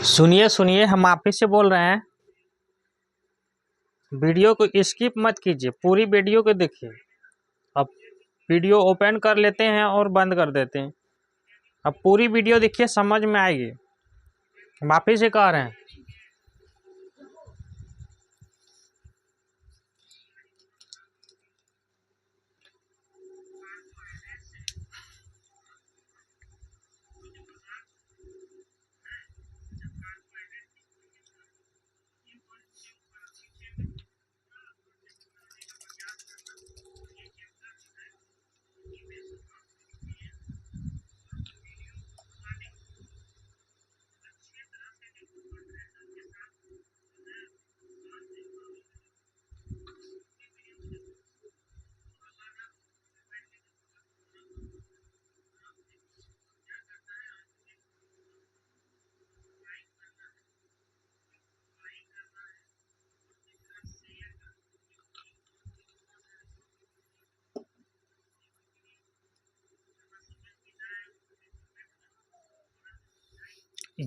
सुनिए सुनिए, हम आप ही से बोल रहे हैं। वीडियो को स्किप मत कीजिए, पूरी वीडियो को देखिए। अब वीडियो ओपन कर लेते हैं और बंद कर देते हैं। अब पूरी वीडियो देखिए, समझ में आएगी। हम आप ही से कह रहे हैं।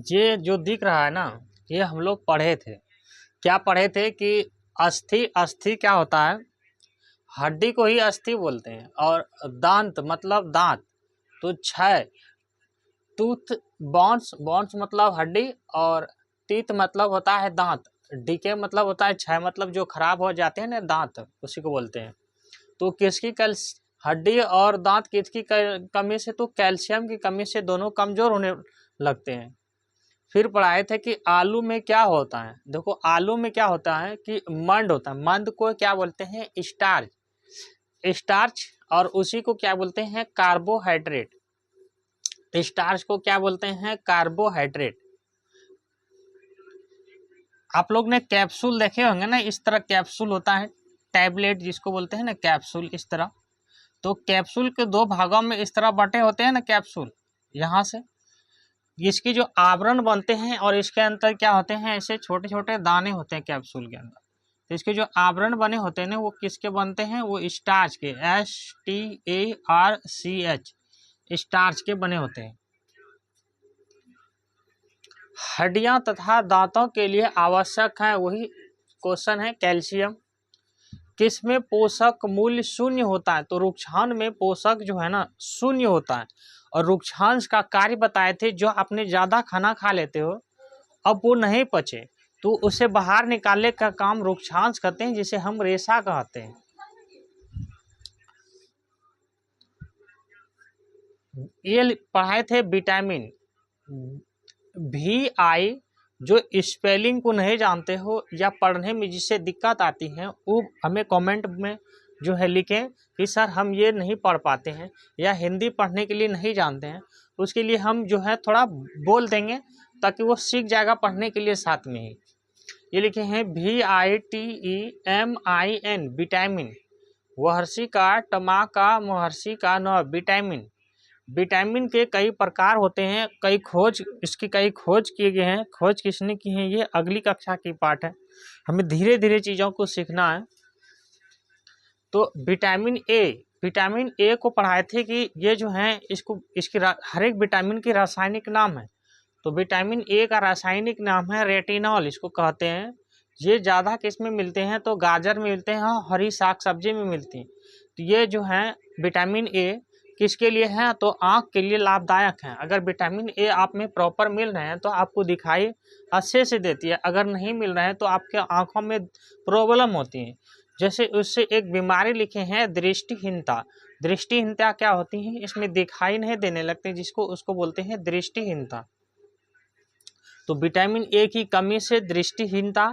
ये जो दिख रहा है ना, ये हम लोग पढ़े थे। क्या पढ़े थे कि अस्थि अस्थि क्या होता है? हड्डी को ही अस्थि बोलते हैं। और दांत मतलब दांत। तो क्षय, टूथ, बॉन्स, बॉन्स मतलब हड्डी, और टीथ मतलब होता है दांत। डीके मतलब होता है क्षय, मतलब जो खराब हो जाते हैं ना दांत, उसी को बोलते हैं। तो किसकी हड्डी और दांत किसकी कमी से? तो कैल्शियम की कमी से दोनों कमजोर होने लगते हैं। फिर पढ़ाए थे कि आलू में क्या होता है। देखो, आलू में क्या होता है कि मंड होता है। मंद को क्या बोलते हैं? स्टार्च। स्टार्च। और उसी को क्या बोलते हैं? कार्बोहाइड्रेट। स्टार्च को क्या बोलते हैं? कार्बोहाइड्रेट। आप लोग ने कैप्सूल देखे होंगे ना, इस तरह कैप्सूल होता है, टैबलेट जिसको बोलते हैं ना, कैप्सूल इस तरह। तो कैप्सूल के दो भागों में इस तरह बटे होते हैं ना कैप्सूल, यहाँ से इसकी जो आवरण बनते हैं, और इसके अंदर क्या होते हैं? ऐसे छोटे छोटे दाने होते हैं कैप्सूल के अंदर। तो इसके जो आवरण बने होते हैं ना, वो किसके बनते हैं? वो स्टार्च के, STARCH, स्टार्च के बने होते हैं। हड्डियां तथा दांतों के लिए आवश्यक है, वही क्वेश्चन है, कैल्शियम। किसमें पोषक मूल्य शून्य होता है? तो रुक्षांश में पोषक जो है ना शून्य होता है। और रुक्षांश का कार्य बताए थे, जो आपने ज्यादा खाना खा लेते हो, अब वो नहीं पचे, तो उसे बाहर निकालने का काम रुक्षांश करते हैं, जिसे हम रेशा कहते हैं। ये पढ़ाए थे विटामिन VI। जो स्पेलिंग को नहीं जानते हो या पढ़ने में जिससे दिक्कत आती है, वो हमें कमेंट में जो है लिखें कि सर हम ये नहीं पढ़ पाते हैं, या हिंदी पढ़ने के लिए नहीं जानते हैं। उसके लिए हम जो है थोड़ा बोल देंगे, ताकि वो सीख जाएगा पढ़ने के लिए साथ में ही। ये लिखे हैं VITEMIN, विटामिन। वहर्षि का, टमा का, महर्षि का न, विटामिन। विटामिन के कई प्रकार होते हैं, इसकी कई खोज किए गए हैं। खोज किसने की है? ये अगली कक्षा की पाठ है। हमें धीरे धीरे चीज़ों को सीखना है। तो विटामिन ए को पढ़ाए थे कि ये जो है इसकी हर एक विटामिन की रासायनिक नाम है। तो विटामिन ए का रासायनिक नाम है रेटिनॉल, इसको कहते हैं। ये ज़्यादा किस में मिलते हैं? तो गाजर में मिलते हैं, हरी साग सब्जी में मिलती हैं। तो ये जो है विटामिन ए किसके लिए है? तो आँख के लिए लाभदायक है। अगर विटामिन ए आप में प्रॉपर मिल रहे हैं तो आपको दिखाई अच्छे से देती है। अगर नहीं मिल रहे हैं तो आपके आँखों में प्रॉब्लम होती है। जैसे उससे एक बीमारी लिखे हैं, दृष्टिहीनता। दृष्टिहीनता क्या होती है? इसमें दिखाई नहीं देने लगते, जिसको उसको बोलते हैं दृष्टिहीनता। तो विटामिन ए की कमी से दृष्टिहीनता।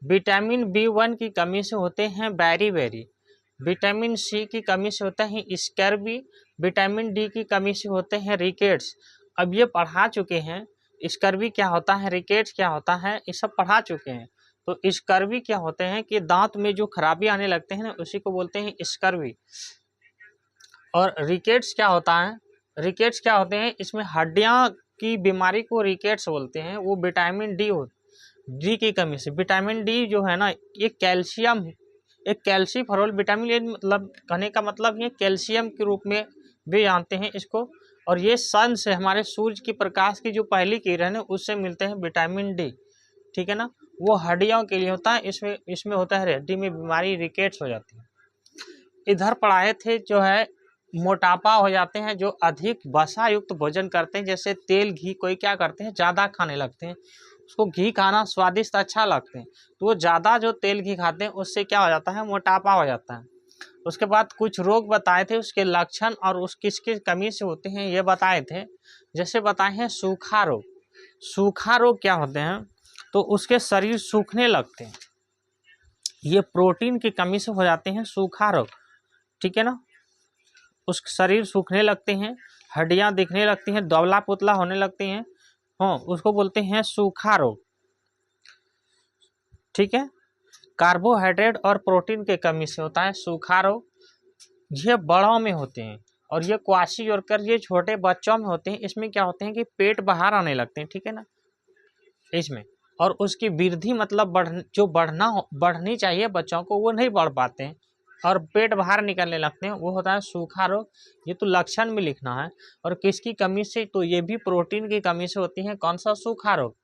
विटामिन B1 की कमी से होते हैं बैरी। विटामिन सी की कमी से होता है स्कर्वी। विटामिन डी की कमी से होते हैं रिकेट्स। अब ये पढ़ा चुके हैं, स्कर्वी क्या होता है, रिकेट्स क्या होता है, ये सब पढ़ा चुके हैं। तो स्कर्वी क्या होते हैं कि दांत में जो खराबी आने लगते हैं ना, उसी को बोलते हैं स्कर्वी। और रिकेट्स क्या होता है? रिकेट्स क्या होते हैं? इसमें हड्डियां की बीमारी को रिकेट्स बोलते हैं। वो विटामिन डी की कमी से। विटामिन डी जो है ना, ये कैल्शियम, एक कैल्सीफेरॉल विटामिन ए, मतलब कहने का मतलब ये कैल्शियम के रूप में भी जानते हैं इसको। और ये सन से, हमारे सूर्य की प्रकाश की जो पहली किरण है उससे मिलते हैं विटामिन डी, ठीक है ना। वो हड्डियों के लिए होता है, इसमें इसमें होता है हड्डी में बीमारी, रिकेट्स हो जाती है। इधर पढ़ाए थे जो है मोटापा हो जाते हैं जो अधिक वसा युक्त भोजन करते हैं, जैसे तेल घी, कोई क्या करते हैं ज़्यादा खाने लगते हैं, उसको घी खाना स्वादिष्ट अच्छा लगते हैं, तो वो ज़्यादा जो तेल घी खाते हैं उससे क्या हो जाता है, मोटापा हो जाता है। उसके बाद कुछ रोग बताए थे, उसके लक्षण और उस किसकी कमी से होते हैं ये बताए थे। जैसे बताए हैं सूखा रोग। सूखा रोग क्या होते हैं, तो उसके शरीर सूखने लगते हैं, ये प्रोटीन की कमी से हो जाते हैं सूखा रोग, ठीक है ना। उस शरीर सूखने लगते हैं, हड्डियां दिखने लगती हैं, दुबला पुतला होने लगती हैं, हाँ उसको बोलते हैं सूखा रोग, ठीक है। कार्बोहाइड्रेट और प्रोटीन की कमी से होता है सूखा रोग। ये बड़ों में होते हैं और ये क्वाशीयोरकर ये छोटे बच्चों में होते हैं। इसमें क्या होते हैं कि पेट बाहर आने लगते हैं, ठीक है ना, इसमें, और उसकी वृद्धि मतलब बढ़नी चाहिए बच्चों को, वो नहीं बढ़ पाते हैं और पेट बाहर निकलने लगते हैं, वो होता है सूखा रोग। ये तो लक्षण में लिखना है। और किसकी कमी से, तो ये भी प्रोटीन की कमी से होती है। कौन सा सूखा रोग,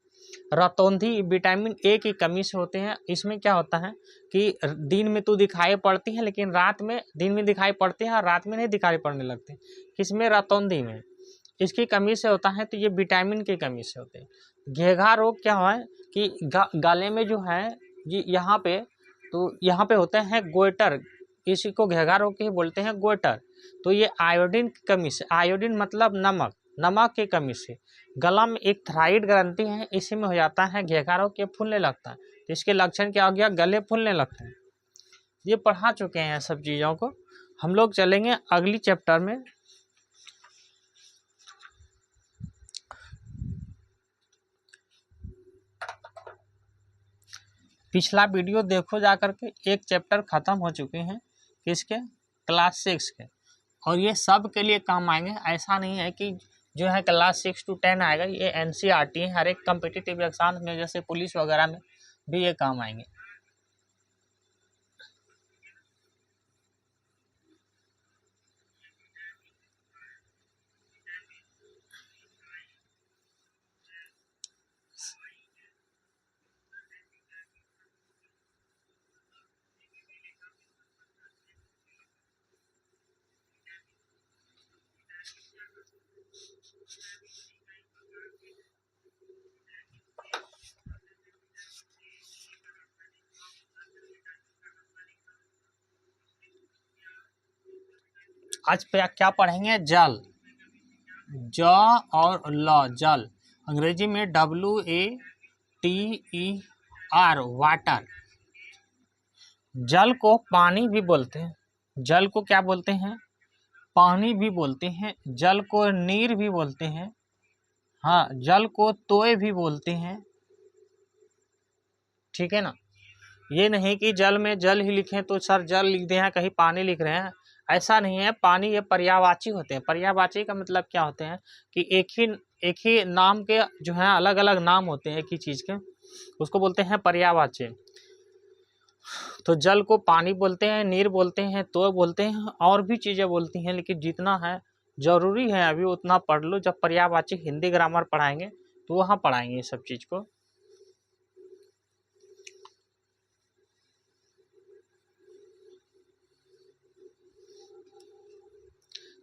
रतौंधी विटामिन ए की कमी से होते हैं। इसमें क्या होता है कि दिन में तो दिखाई पड़ती है लेकिन रात में, दिन में दिखाई पड़ती है और रात में नहीं दिखाई पड़ने लगते, किसमें, रतौंधी में, इसकी कमी से होता है। तो ये विटामिन की कमी से होते हैं। घेघा रोग क्या है कि गले में जो है ये यहाँ पे, तो यहाँ पे होते हैं गोइटर, इसी को घेघा रोग के ही बोलते हैं, गोइटर। तो ये आयोडीन की कमी से, आयोडीन मतलब नमक, नमक की कमी से गला में एक थायराइड ग्रंथि है, इसी में हो जाता है घेघा रोग, के फूलने लगता है। तो इसके लक्षण क्या हो गया, गले फूलने लगते हैं। ये पढ़ा चुके हैं सब चीज़ों को। हम लोग चलेंगे अगली चैप्टर में। पिछला वीडियो देखो जा करके, एक चैप्टर खत्म हो चुके हैं किसके, क्लास 6 के, और ये सब के लिए काम आएंगे। ऐसा नहीं है कि जो है क्लास 6 to 10 आएगा, ये एनसीईआरटी है, हर एक कम्पिटिटिव एग्जाम में जैसे पुलिस वगैरह में भी ये काम आएंगे। आज पे क्या पढ़ेंगे, जल, ज और ल, जल, अंग्रेजी में WATER, वाटर। जल को पानी भी बोलते हैं, जल को क्या बोलते हैं, पानी भी बोलते हैं, जल को नीर भी बोलते हैं, हाँ जल को तोय भी बोलते हैं, ठीक है ना। ये नहीं कि जल में जल ही लिखें तो सर जल लिख दें, कहीं पानी लिख रहे हैं, ऐसा नहीं है। पानी ये पर्यायवाची होते हैं। पर्यायवाची का मतलब क्या होते हैं कि एक ही नाम के जो है अलग अलग नाम होते हैं एक ही चीज़ के, उसको बोलते हैं पर्यायवाची। तो जल को पानी बोलते हैं, नीर बोलते हैं, तो बोलते हैं, और भी चीज़ें बोलती हैं, लेकिन जितना है जरूरी है अभी उतना पढ़ लो। जब पर्यायवाची हिंदी ग्रामर पढ़ाएंगे तो वहाँ पढ़ाएंगे ये सब चीज़ को।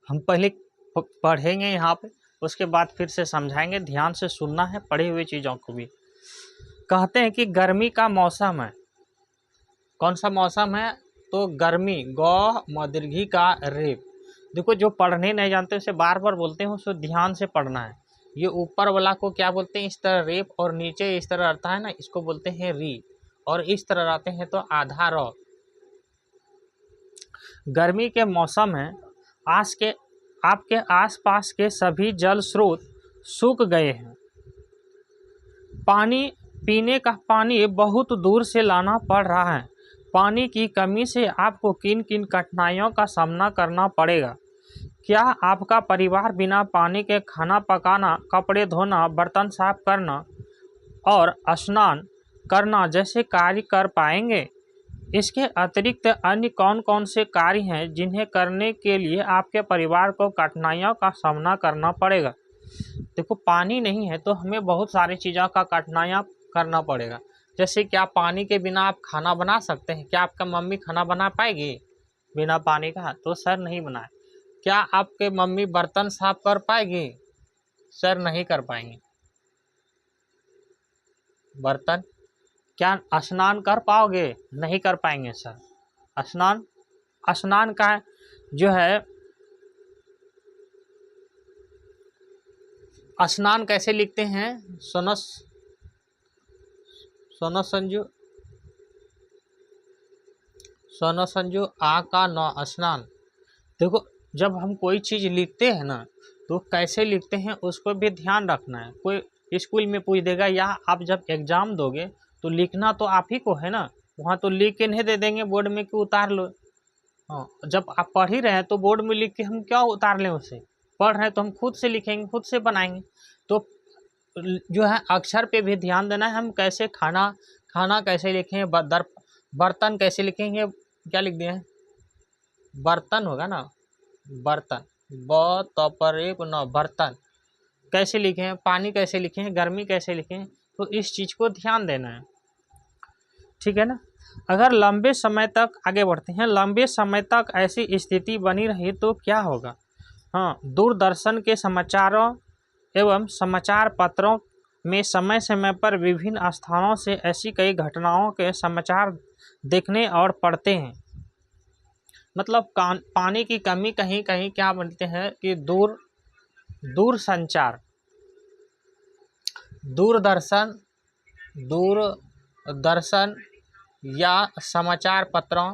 हम पहले पढ़ेंगे यहाँ पे, उसके बाद फिर से समझाएंगे। ध्यान से सुनना है पढ़ी हुई चीज़ों को भी। कहते हैं कि गर्मी का मौसम है। कौन सा मौसम है, तो गर्मी, गौ मदीर्घी का रेप। देखो जो पढ़ने नहीं जानते उसे बार बार बोलते हैं, उसको ध्यान से पढ़ना है। ये ऊपर वाला को क्या बोलते हैं, इस तरह रेप, और नीचे इस तरह रहता है ना, इसको बोलते हैं री, और इस तरह रहते हैं तो आधा र। गर्मी के मौसम है, आपके आसपास के सभी जल स्रोत सूख गए हैं। पीने का पानी बहुत दूर से लाना पड़ रहा है। पानी की कमी से आपको किन किन कठिनाइयों का सामना करना पड़ेगा। क्या आपका परिवार बिना पानी के खाना पकाना, कपड़े धोना, बर्तन साफ करना और स्नान करना जैसे कार्य कर पाएंगे। इसके अतिरिक्त अन्य कौन कौन से कार्य हैं जिन्हें करने के लिए आपके परिवार को कठिनाइयों का सामना करना पड़ेगा। देखो पानी नहीं है तो हमें बहुत सारी चीज़ों का कठिनाइयाँ करना पड़ेगा। जैसे क्या पानी के बिना आप खाना बना सकते हैं? क्या आपका मम्मी खाना बना पाएगी बिना पानी का? तो सर नहीं बनाए। क्या आपके मम्मी बर्तन साफ कर पाएगी? सर नहीं कर पाएंगे बर्तन। क्या स्नान कर पाओगे? नहीं कर पाएंगे सर स्नान। स्नान का जो है स्नान कैसे लिखते हैं? सोनो संजू आ का नौ स्नान। देखो जब हम कोई चीज़ लिखते हैं ना तो कैसे लिखते हैं उसको भी ध्यान रखना है। कोई स्कूल में पूछ देगा या आप जब एग्ज़ाम दोगे तो लिखना तो आप ही को है ना, वहाँ तो लिख के नहीं दे देंगे बोर्ड में कि उतार लो। हाँ, जब आप पढ़ ही रहे हैं तो बोर्ड में लिख के हम क्या उतार लें उसे? पढ़ रहे हैं तो हम खुद से लिखेंगे, खुद से बनाएंगे। तो जो है अक्षर पे भी ध्यान देना है। हम कैसे खाना कैसे लिखेंगे, बर्तन कैसे लिखेंगे? क्या लिख दिए हैं? बर्तन होगा ना, बर्तन बर्तन कैसे लिखें? पानी कैसे लिखें? गर्मी कैसे लिखें? तो इस चीज़ को ध्यान देना है, ठीक है ना। अगर लंबे समय तक आगे बढ़ते हैं, लंबे समय तक ऐसी स्थिति बनी रही तो क्या होगा? हाँ, दूरदर्शन के समाचारों एवं समाचार पत्रों में समय समय पर विभिन्न स्थानों से ऐसी कई घटनाओं के समाचार देखने और पढ़ते हैं। मतलब पानी की कमी कहीं कहीं क्या बोलते हैं कि दूरदर्शन या समाचार पत्रों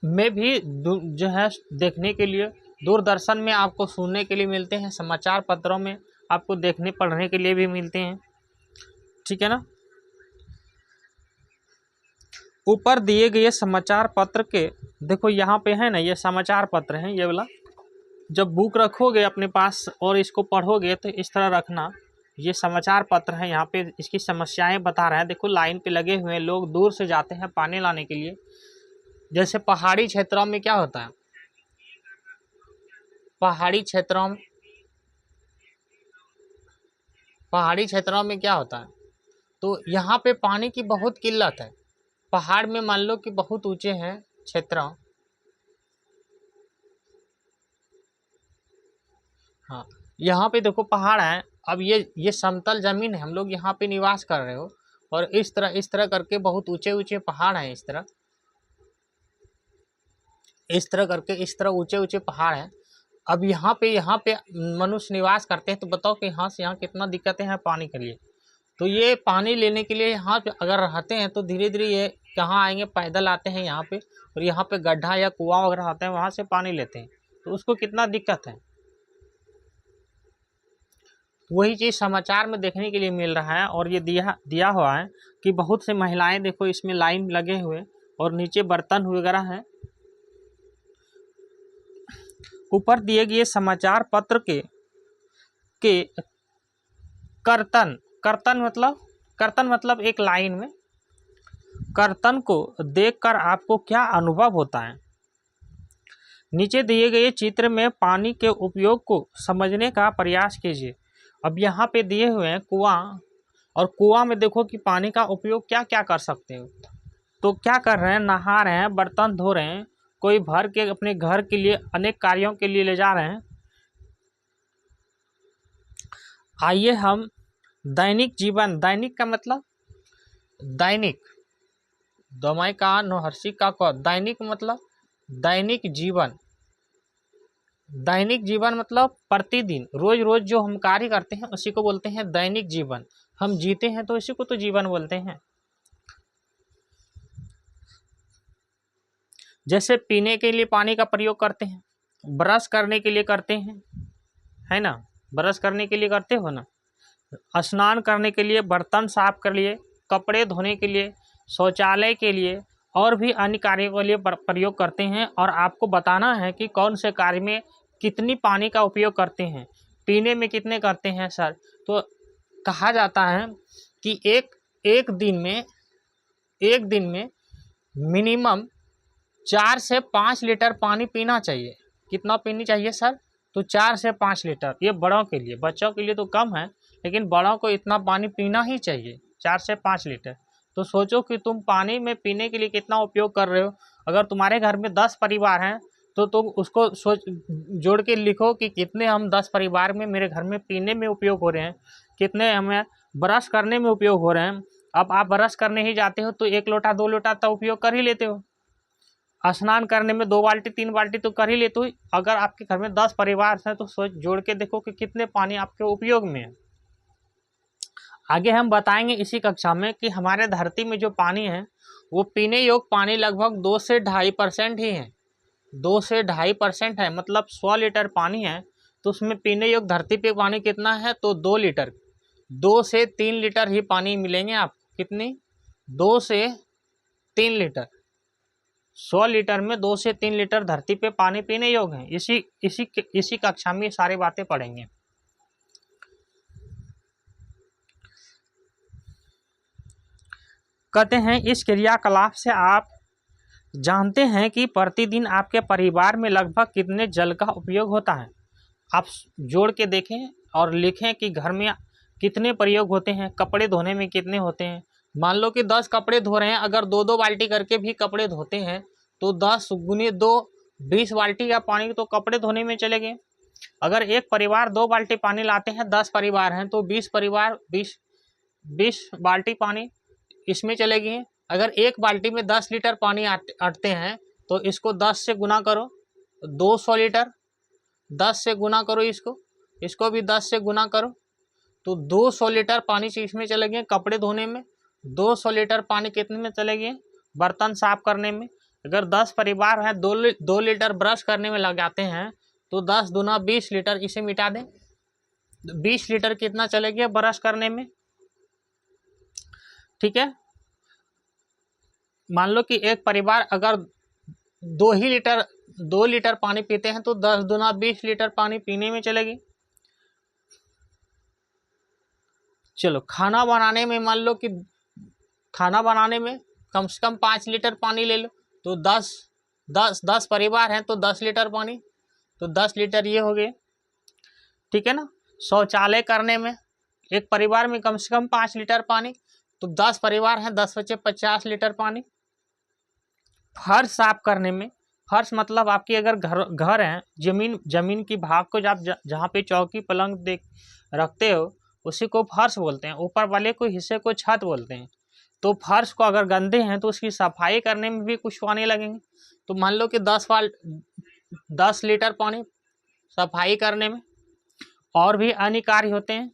में भी जो है देखने के लिए, दूरदर्शन में आपको सुनने के लिए मिलते हैं, समाचार पत्रों में आपको देखने पढ़ने के लिए भी मिलते हैं, ठीक है ना। ऊपर दिए गए समाचार पत्र के, देखो यहाँ पे है ना, ये समाचार पत्र हैं ये वाला। जब बुक रखोगे अपने पास और इसको पढ़ोगे तो इस तरह रखना, ये समाचार पत्र है। यहाँ पे इसकी समस्याएं बता रहे हैं। देखो लाइन पे लगे हुए लोग दूर से जाते हैं पानी लाने के लिए। जैसे पहाड़ी क्षेत्रों में क्या होता है, पहाड़ी क्षेत्रों में क्या होता है, तो यहाँ पे पानी की बहुत किल्लत है। पहाड़ में मान लो कि बहुत ऊंचे हैं क्षेत्र, हाँ यहाँ पे देखो पहाड़ है। अब ये समतल जमीन है, हम लोग यहाँ पे निवास कर रहे हो, और इस तरह करके बहुत ऊंचे ऊंचे पहाड़ हैं। इस तरह करके इस तरह ऊंचे ऊंचे पहाड़ हैं। अब यहाँ पे मनुष्य निवास करते हैं, तो बताओ कि यहाँ से यहाँ कितना दिक्कतें हैं पानी के लिए। तो ये पानी लेने के लिए यहाँ पे अगर रहते हैं तो धीरे धीरे ये कहाँ आएंगे, पैदल आते हैं यहाँ पे, और यहाँ पे गड्ढा या कुआं वगैरह आते हैं, वहाँ से पानी लेते हैं, तो उसको कितना दिक्कत है। वही चीज़ समाचार में देखने के लिए मिल रहा है। और ये दिया हुआ है कि बहुत से महिलाएं देखो इसमें लाइन लगे हुए और नीचे बर्तन वगैरह हैं। ऊपर दिए गए समाचार पत्र के कर्तन मतलब एक लाइन में, कर्तन को देखकर आपको क्या अनुभव होता है? नीचे दिए गए चित्र में पानी के उपयोग को समझने का प्रयास कीजिए। अब यहाँ पे दिए हुए हैं कुआं, और कुआं में देखो कि पानी का उपयोग क्या क्या कर सकते हो। तो क्या कर रहे हैं, नहा रहे हैं, बर्तन धो रहे हैं, कोई भर के अपने घर के लिए अनेक कार्यों के लिए ले जा रहे हैं। आइए हम दैनिक जीवन, दैनिक का मतलब दैनिक, दमाई का नोहर्षि का को, दैनिक मतलब दैनिक जीवन। दैनिक जीवन मतलब प्रतिदिन, रोज रोज जो हम कार्य करते हैं उसी को बोलते हैं दैनिक जीवन। हम जीते हैं तो इसी को तो जीवन बोलते हैं। जैसे पीने के लिए पानी का प्रयोग करते हैं, ब्रश करने के लिए करते हैं, है ना, ब्रश करने के लिए करते हो ना, स्नान करने के लिए, बर्तन साफ कर लिए, कपड़े धोने के लिए, शौचालय के लिए और भी अन्य कार्यों के लिए प्रयोग करते हैं। और आपको बताना है कि कौन से कार्य में कितनी पानी का उपयोग करते हैं। पीने में कितने करते हैं सर, तो कहा जाता है कि एक दिन में मिनिमम 4 से 5 लीटर पानी पीना चाहिए। कितना पीनी चाहिए सर? तो 4 से 5 लीटर। ये बड़ों के लिए, बच्चों के लिए तो कम है, लेकिन बड़ों को इतना पानी पीना ही चाहिए, 4 से 5 लीटर। तो सोचो कि तुम पानी में पीने के लिए कितना उपयोग कर रहे हो। अगर तुम्हारे घर में 10 परिवार हैं तो तुम उसको जोड़ के लिखो कि कितने हम 10 परिवार में मेरे घर में पीने में उपयोग हो रहे हैं, कितने हमें ब्रश करने में उपयोग हो रहे हैं। अब आप ब्रश करने ही जाते हो तो 1 लोटा 2 लोटा तो उपयोग कर ही लेते हो, स्नान करने में 2 बाल्टी 3 बाल्टी तो कर ही लेते हो। अगर आपके घर में 10 परिवार हैं तो सोच जोड़ के देखो कि कितने पानी आपके उपयोग में है। आगे हम बताएंगे इसी कक्षा में कि हमारे धरती में जो पानी है वो पीने योग्य पानी लगभग 2 से 2.5% ही है। 2 से 2.5% है, मतलब 100 लीटर पानी है तो उसमें पीने योग्य धरती पे पानी कितना है? तो 2 लीटर। 2 से 3 लीटर ही पानी मिलेंगे आपको। कितनी? 2 से 3 लीटर। 100 लीटर में 2 से 3 लीटर धरती पे पानी पीने योग्य है। इसी कक्षा में सारी बातें पढ़ेंगे। कहते हैं इस क्रियाकलाप से आप जानते हैं कि प्रतिदिन आपके परिवार में लगभग कितने जल का उपयोग होता है। आप जोड़ के देखें और लिखें कि घर में कितने प्रयोग होते हैं, कपड़े धोने में कितने होते हैं। मान लो कि 10 कपड़े धो रहे हैं, अगर 2-2 बाल्टी करके भी कपड़े धोते हैं तो 10 गुने 2 20 बाल्टी का पानी तो कपड़े धोने में चले गए। अगर एक परिवार 2 बाल्टी पानी लाते हैं, 10 परिवार हैं तो 20 परिवार 20 बाल्टी पानी इसमें चले गए। अगर एक बाल्टी में 10 लीटर पानी अटते हैं तो इसको 10 से गुना करो, 200 लीटर। 10 से गुना करो इसको भी 10 से गुना करो तो 200 लीटर पानी इसमें चले गए कपड़े धोने में। 200 लीटर पानी कितने में चले गए? बर्तन साफ करने में। अगर 10 परिवार हैं, 2 लीटर ब्रश करने में लग जाते हैं तो 10 दूना 20 लीटर। इसे मिटा दें, 20 लीटर कितना चले गया ब्रश करने में। ठीक है, मान लो कि एक परिवार अगर 2 लीटर पानी पीते हैं तो 10 दूना 20 लीटर पानी पीने में चलेगी। चलो, खाना बनाने में मान लो कि खाना बनाने में कम से कम 5 लीटर पानी ले लो तो 10 परिवार हैं तो 10 लीटर पानी, तो 10 लीटर ये हो गए। ठीक है ना। शौचालय करने में एक परिवार में कम से कम 5 लीटर पानी, तो 10 परिवार हैं, 10 बचे 50 लीटर पानी। फर्श साफ करने में, फर्श मतलब आपकी अगर घर है, जमीन की भाग को आप जहाँ पे चौकी पलंग देख रखते हो उसी को फर्श बोलते हैं, ऊपर वाले को हिस्से को छत बोलते हैं। तो फर्श को अगर गंदे हैं तो उसकी सफाई करने में भी कुछ पानी लगेंगे। तो मान लो कि 10 लीटर पानी सफाई करने में। और भी अन्य कार्य होते हैं।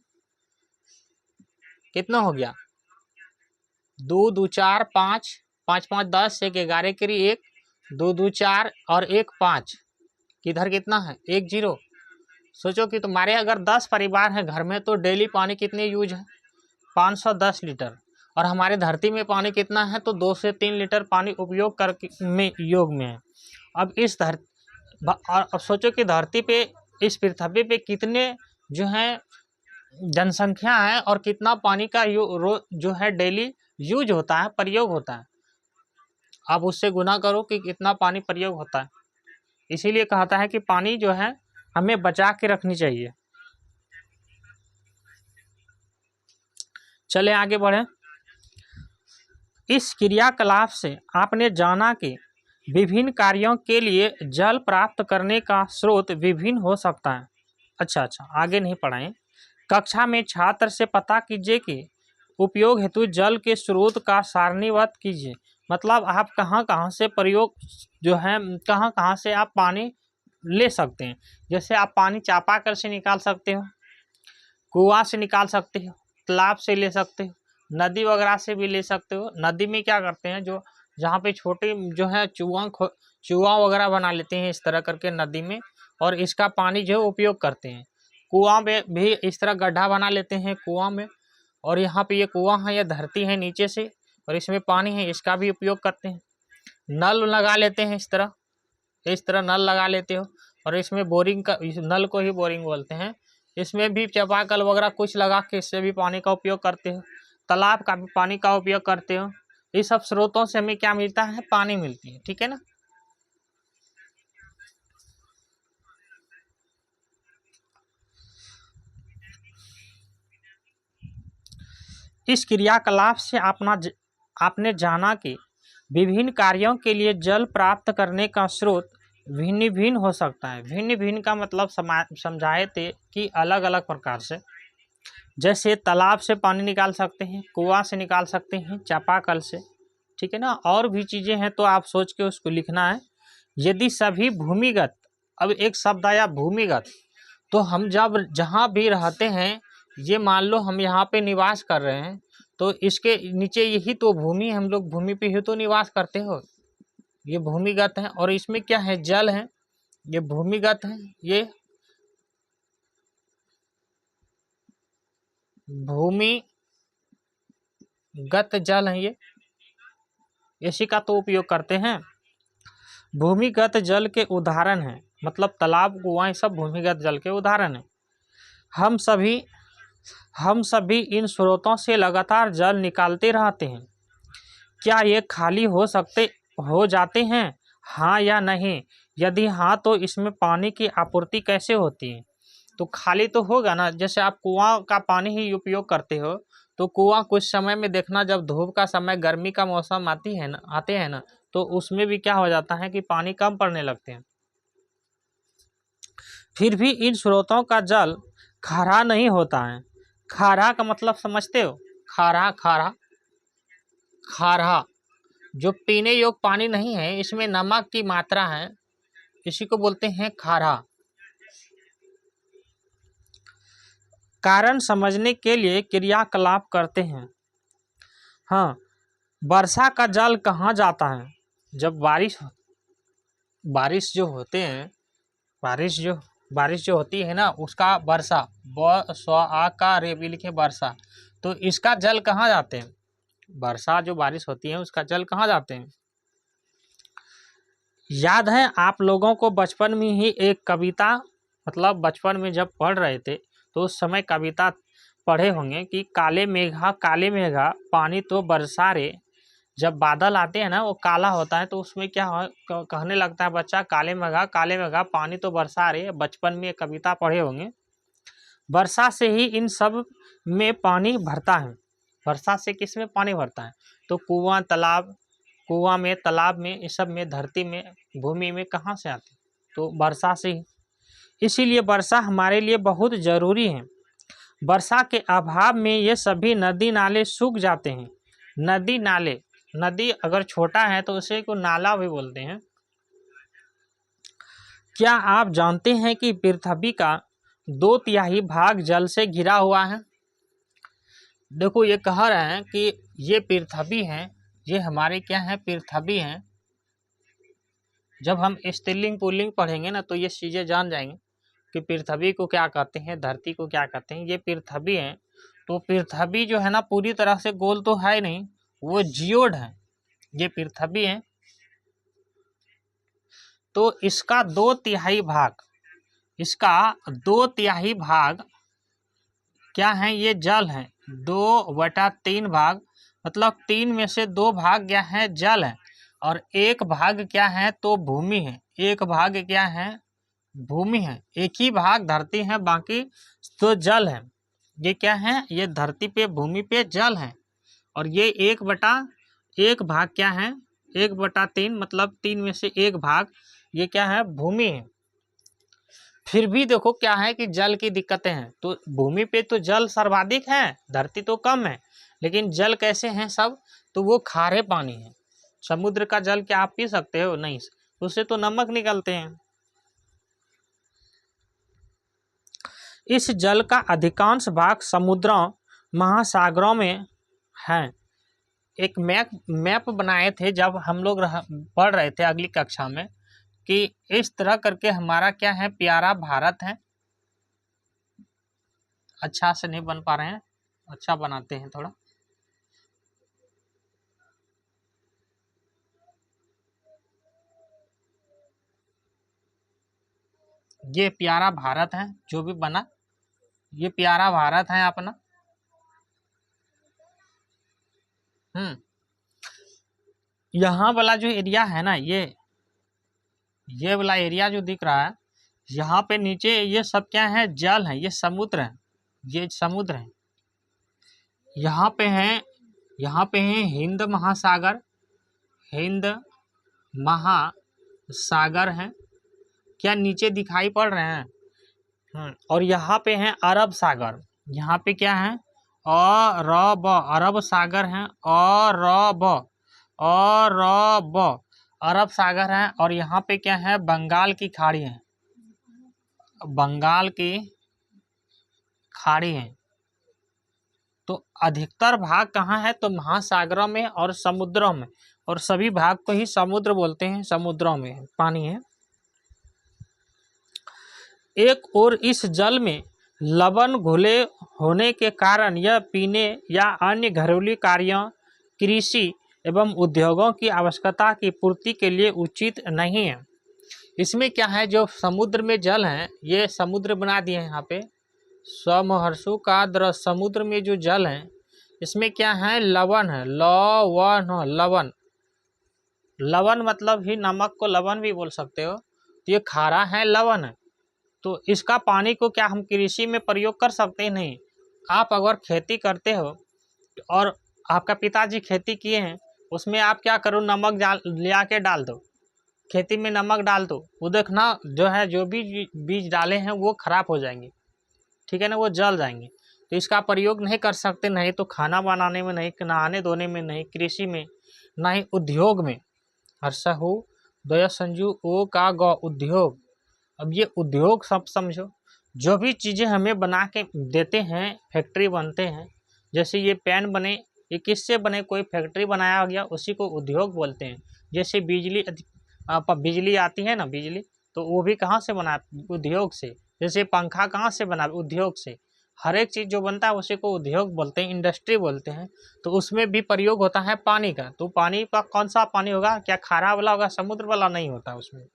कितना हो गया? 2 2 4 5 5 5 10 1 11 करी 1 2 2 4 और 1 5। किधर कितना है? 1 0। सोचो कि तुम्हारे अगर 10 परिवार हैं घर में तो डेली पानी कितने यूज है? 510 लीटर। और हमारे धरती में पानी कितना है? तो 2 से 3 लीटर पानी उपयोग करके में योग में है। अब अब सोचो कि धरती पे, इस पृथ्वी पे कितने जो है जनसंख्या है और कितना पानी का जो है डेली यूज होता है, प्रयोग होता है। अब उससे गुना करो कि कितना पानी प्रयोग होता है। इसीलिए कहता है कि पानी जो है हमें बचा के रखनी चाहिए। चले आगे बढ़े। इस क्रियाकलाप से आपने जाना कि विभिन्न कार्यों के लिए जल प्राप्त करने का स्रोत विभिन्न हो सकता है। अच्छा, आगे नहीं पढ़ाएं। कक्षा में छात्र से पता कीजिए कि उपयोग हेतु जल के स्रोत का सारणीबद्ध कीजिए। मतलब आप कहाँ कहाँ से प्रयोग जो है, कहाँ कहाँ से आप पानी ले सकते हैं। जैसे आप पानी चापाकल से निकाल सकते हो, कुआं से निकाल सकते हो, तालाब से ले सकते हो, नदी वगैरह से भी ले सकते हो। नदी में क्या करते हैं, जो जहाँ पे छोटे जो है चूहा वगैरह बना लेते हैं इस तरह करके नदी में, और इसका पानी जो उपयोग करते हैं। कुआं में भी इस तरह गड्ढा बना लेते हैं कुआं में, और यहाँ पे ये कुआं है, ये धरती है नीचे से और इसमें पानी है, इसका भी उपयोग करते हैं। नल लगा लेते हैं इस तरह नल लगा लेते हो, और इसमें बोरिंग का, नल को ही बोरिंग बोलते हैं। इसमें भी चापाकल वगैरह कुछ लगा के इससे भी पानी का उपयोग करते हो, तालाब का भी पानी का उपयोग करते हो। ये सब स्रोतों से हमें क्या मिलता है? पानी मिलती है, ठीक है ना। इस क्रियाकलाप से आपने जाना कि विभिन्न कार्यों के लिए जल प्राप्त करने का स्रोत भिन्न भिन्न हो सकता है। भिन्न भिन्न का मतलब समझाए थे कि अलग अलग प्रकार से, जैसे तालाब से पानी निकाल सकते हैं, कुआं से निकाल सकते हैं, चापाकल से, ठीक है ना। और भी चीज़ें हैं तो आप सोच के उसको लिखना है। यदि सभी भूमिगत, अब एक शब्द आया भूमिगत, तो हम जब जहाँ भी रहते हैं, ये मान लो हम यहाँ पे निवास कर रहे हैं, तो इसके नीचे यही तो भूमि, हम लोग भूमि पे ही तो निवास करते हो, ये भूमिगत है। और इसमें क्या है? जल है, ये भूमिगत है, ये भूमिगत जल है, ये इसी का तो उपयोग करते हैं। भूमिगत जल के उदाहरण हैं, मतलब तालाब, कुआं, सब भूमिगत जल के उदाहरण हैं। हम सभी इन स्रोतों से लगातार जल निकालते रहते हैं। क्या ये खाली हो जाते हैं? हाँ या नहीं? यदि हाँ तो इसमें पानी की आपूर्ति कैसे होती है? तो खाली तो होगा ना। जैसे आप कुआं का पानी ही उपयोग करते हो, तो कुआं कुछ समय में देखना, जब धूप का समय, गर्मी का मौसम आते हैं ना, तो उसमें भी क्या हो जाता है कि पानी कम पड़ने लगते हैं। फिर भी इन स्रोतों का जल खारा नहीं होता है। खारा का मतलब समझते हो? खारा खारा खारा जो पीने योग्य पानी नहीं है, इसमें नमक की मात्रा है, इसी को बोलते हैं खारा। कारण समझने के लिए क्रियाकलाप करते हैं। हाँ, वर्षा का जल कहाँ जाता है? जब बारिश जो होते हैं, बारिश जो होती है ना, उसका वर्षा, का रे भी लिखे वर्षा, तो इसका जल कहाँ जाते हैं? वर्षा जो बारिश होती है उसका जल कहाँ जाते हैं? याद है आप लोगों को बचपन में ही एक कविता, मतलब बचपन में जब पढ़ रहे थे तो उस समय कविता पढ़े होंगे कि काले मेघा पानी तो बरसा रे। जब बादल आते हैं ना, वो काला होता है, तो उसमें क्या कहने लगता है बच्चा, काले मेघा पानी तो बरसा रे। बचपन में कविता पढ़े होंगे। वर्षा से ही इन सब में पानी भरता है। वर्षा से किस में पानी भरता है? तो कुआं में, तालाब में, इस सब में, धरती में, भूमि में कहाँ से आती? तो वर्षा से ही। इसीलिए वर्षा हमारे लिए बहुत जरूरी है। वर्षा के अभाव में ये सभी नदी नाले सूख जाते हैं। नदी अगर छोटा है तो उसे को नाला भी बोलते हैं। क्या आप जानते हैं कि पृथ्वी का 2/3 भाग जल से घिरा हुआ है? देखो, ये कह रहे हैं कि ये पृथ्वी है, ये हमारे क्या है? पृथ्वी है। जब हम स्त्रीलिंग पुल्लिंग पढ़ेंगे ना, तो ये चीज़ें जान जाएंगे कि पृथ्वी को क्या कहते हैं, धरती को क्या कहते हैं। ये पृथ्वी है। तो पृथ्वी जो है ना, पूरी तरह से गोल तो है नहीं, वो जियोड है। ये पृथ्वी है, तो इसका 2/3 भाग क्या है? ये जल है। 2/3 भाग, मतलब 3 में से 2 भाग क्या है? जल है। और 1 भाग क्या है? तो भूमि है। 1 भाग क्या है? भूमि है। 1 ही भाग धरती है, बाकी तो जल है। ये क्या है? ये धरती पे, भूमि पे जल है। और ये 1 भाग क्या है? 1/3, मतलब 3 में से 1 भाग, ये क्या है? भूमि है। फिर भी देखो क्या है कि जल की दिक्कतें हैं। तो भूमि पे तो जल सर्वाधिक है, धरती तो कम है, लेकिन जल कैसे हैं सब? तो वो खारे पानी है। समुद्र का जल क्या आप पी सकते हो? नहीं, उससे तो नमक निकलते हैं। इस जल का अधिकांश भाग समुद्रों, महासागरों में है। एक मैप बनाए थे जब हम लोग पढ़ रहे थे अगली कक्षा में, कि इस तरह करके हमारा क्या है? प्यारा भारत है। अच्छा से नहीं बन पा रहे हैं, अच्छा बनाते हैं थोड़ा। ये प्यारा भारत है जो भी बना, ये प्यारा भारत है अपना। यहाँ वाला जो एरिया है ना, ये वाला एरिया जो दिख रहा है, यहाँ पे नीचे ये सब क्या है, जल है, ये समुद्र है, ये समुद्र है। यहाँ पे है हिंद महासागर, हिंद महासागर है, क्या नीचे दिखाई पड़ रहे हैं। और यहाँ पे है अरब सागर, यहाँ पे क्या है, अरब, अरब सागर है, अरब अरब सागर है। और यहाँ पे क्या है, बंगाल की खाड़ी है, बंगाल की खाड़ी है। तो अधिकतर भाग कहाँ है, तो महासागरों में और समुद्रों में, और सभी भाग को ही समुद्र बोलते हैं, समुद्रों में पानी है। एक और इस जल में लवण घुले होने के कारण यह पीने या अन्य घरेलू कार्यों, कृषि एवं उद्योगों की आवश्यकता की पूर्ति के लिए उचित नहीं है। इसमें क्या है, जो समुद्र में जल है, ये समुद्र बना दिए हैं यहाँ पे, समहर्षु का द्र समुद्र में जो जल है, इसमें क्या है, लवण है, लवण, लवण मतलब ही नमक को लवण भी बोल सकते हो। तो ये खारा है, लवण है। तो इसका पानी को क्या हम कृषि में प्रयोग कर सकते हैं? नहीं। आप अगर खेती करते हो और आपका पिताजी खेती किए हैं, उसमें आप क्या करो, नमक ले आके डाल दो, खेती में नमक डाल दो, वो देखना जो है, जो भी बीज डाले हैं वो खराब हो जाएंगे, ठीक है ना, वो जल जाएंगे। तो इसका प्रयोग नहीं कर सकते, नहीं तो खाना बनाने में, नहीं नहाने धोने में, नहीं कृषि में, ना ही उद्योग में। हर्षहु दया संजू ओ का गौ उद्योग। अब ये उद्योग सब समझो, जो भी चीज़ें हमें बना के देते हैं, फैक्ट्री बनते हैं, जैसे ये पेन बने, ये किससे बने, कोई फैक्ट्री बनाया गया, उसी को उद्योग बोलते हैं। जैसे बिजली आती है ना, बिजली, तो वो भी कहाँ से बना, उद्योग से। जैसे पंखा कहाँ से बना, उद्योग से। हर एक चीज़ जो बनता है उसी को उद्योग बोलते हैं, इंडस्ट्री बोलते हैं। तो उसमें भी प्रयोग होता है पानी का। तो पानी का कौन सा पानी होगा, क्या खारा वाला होगा, समुद्र वाला नहीं होता उसमें,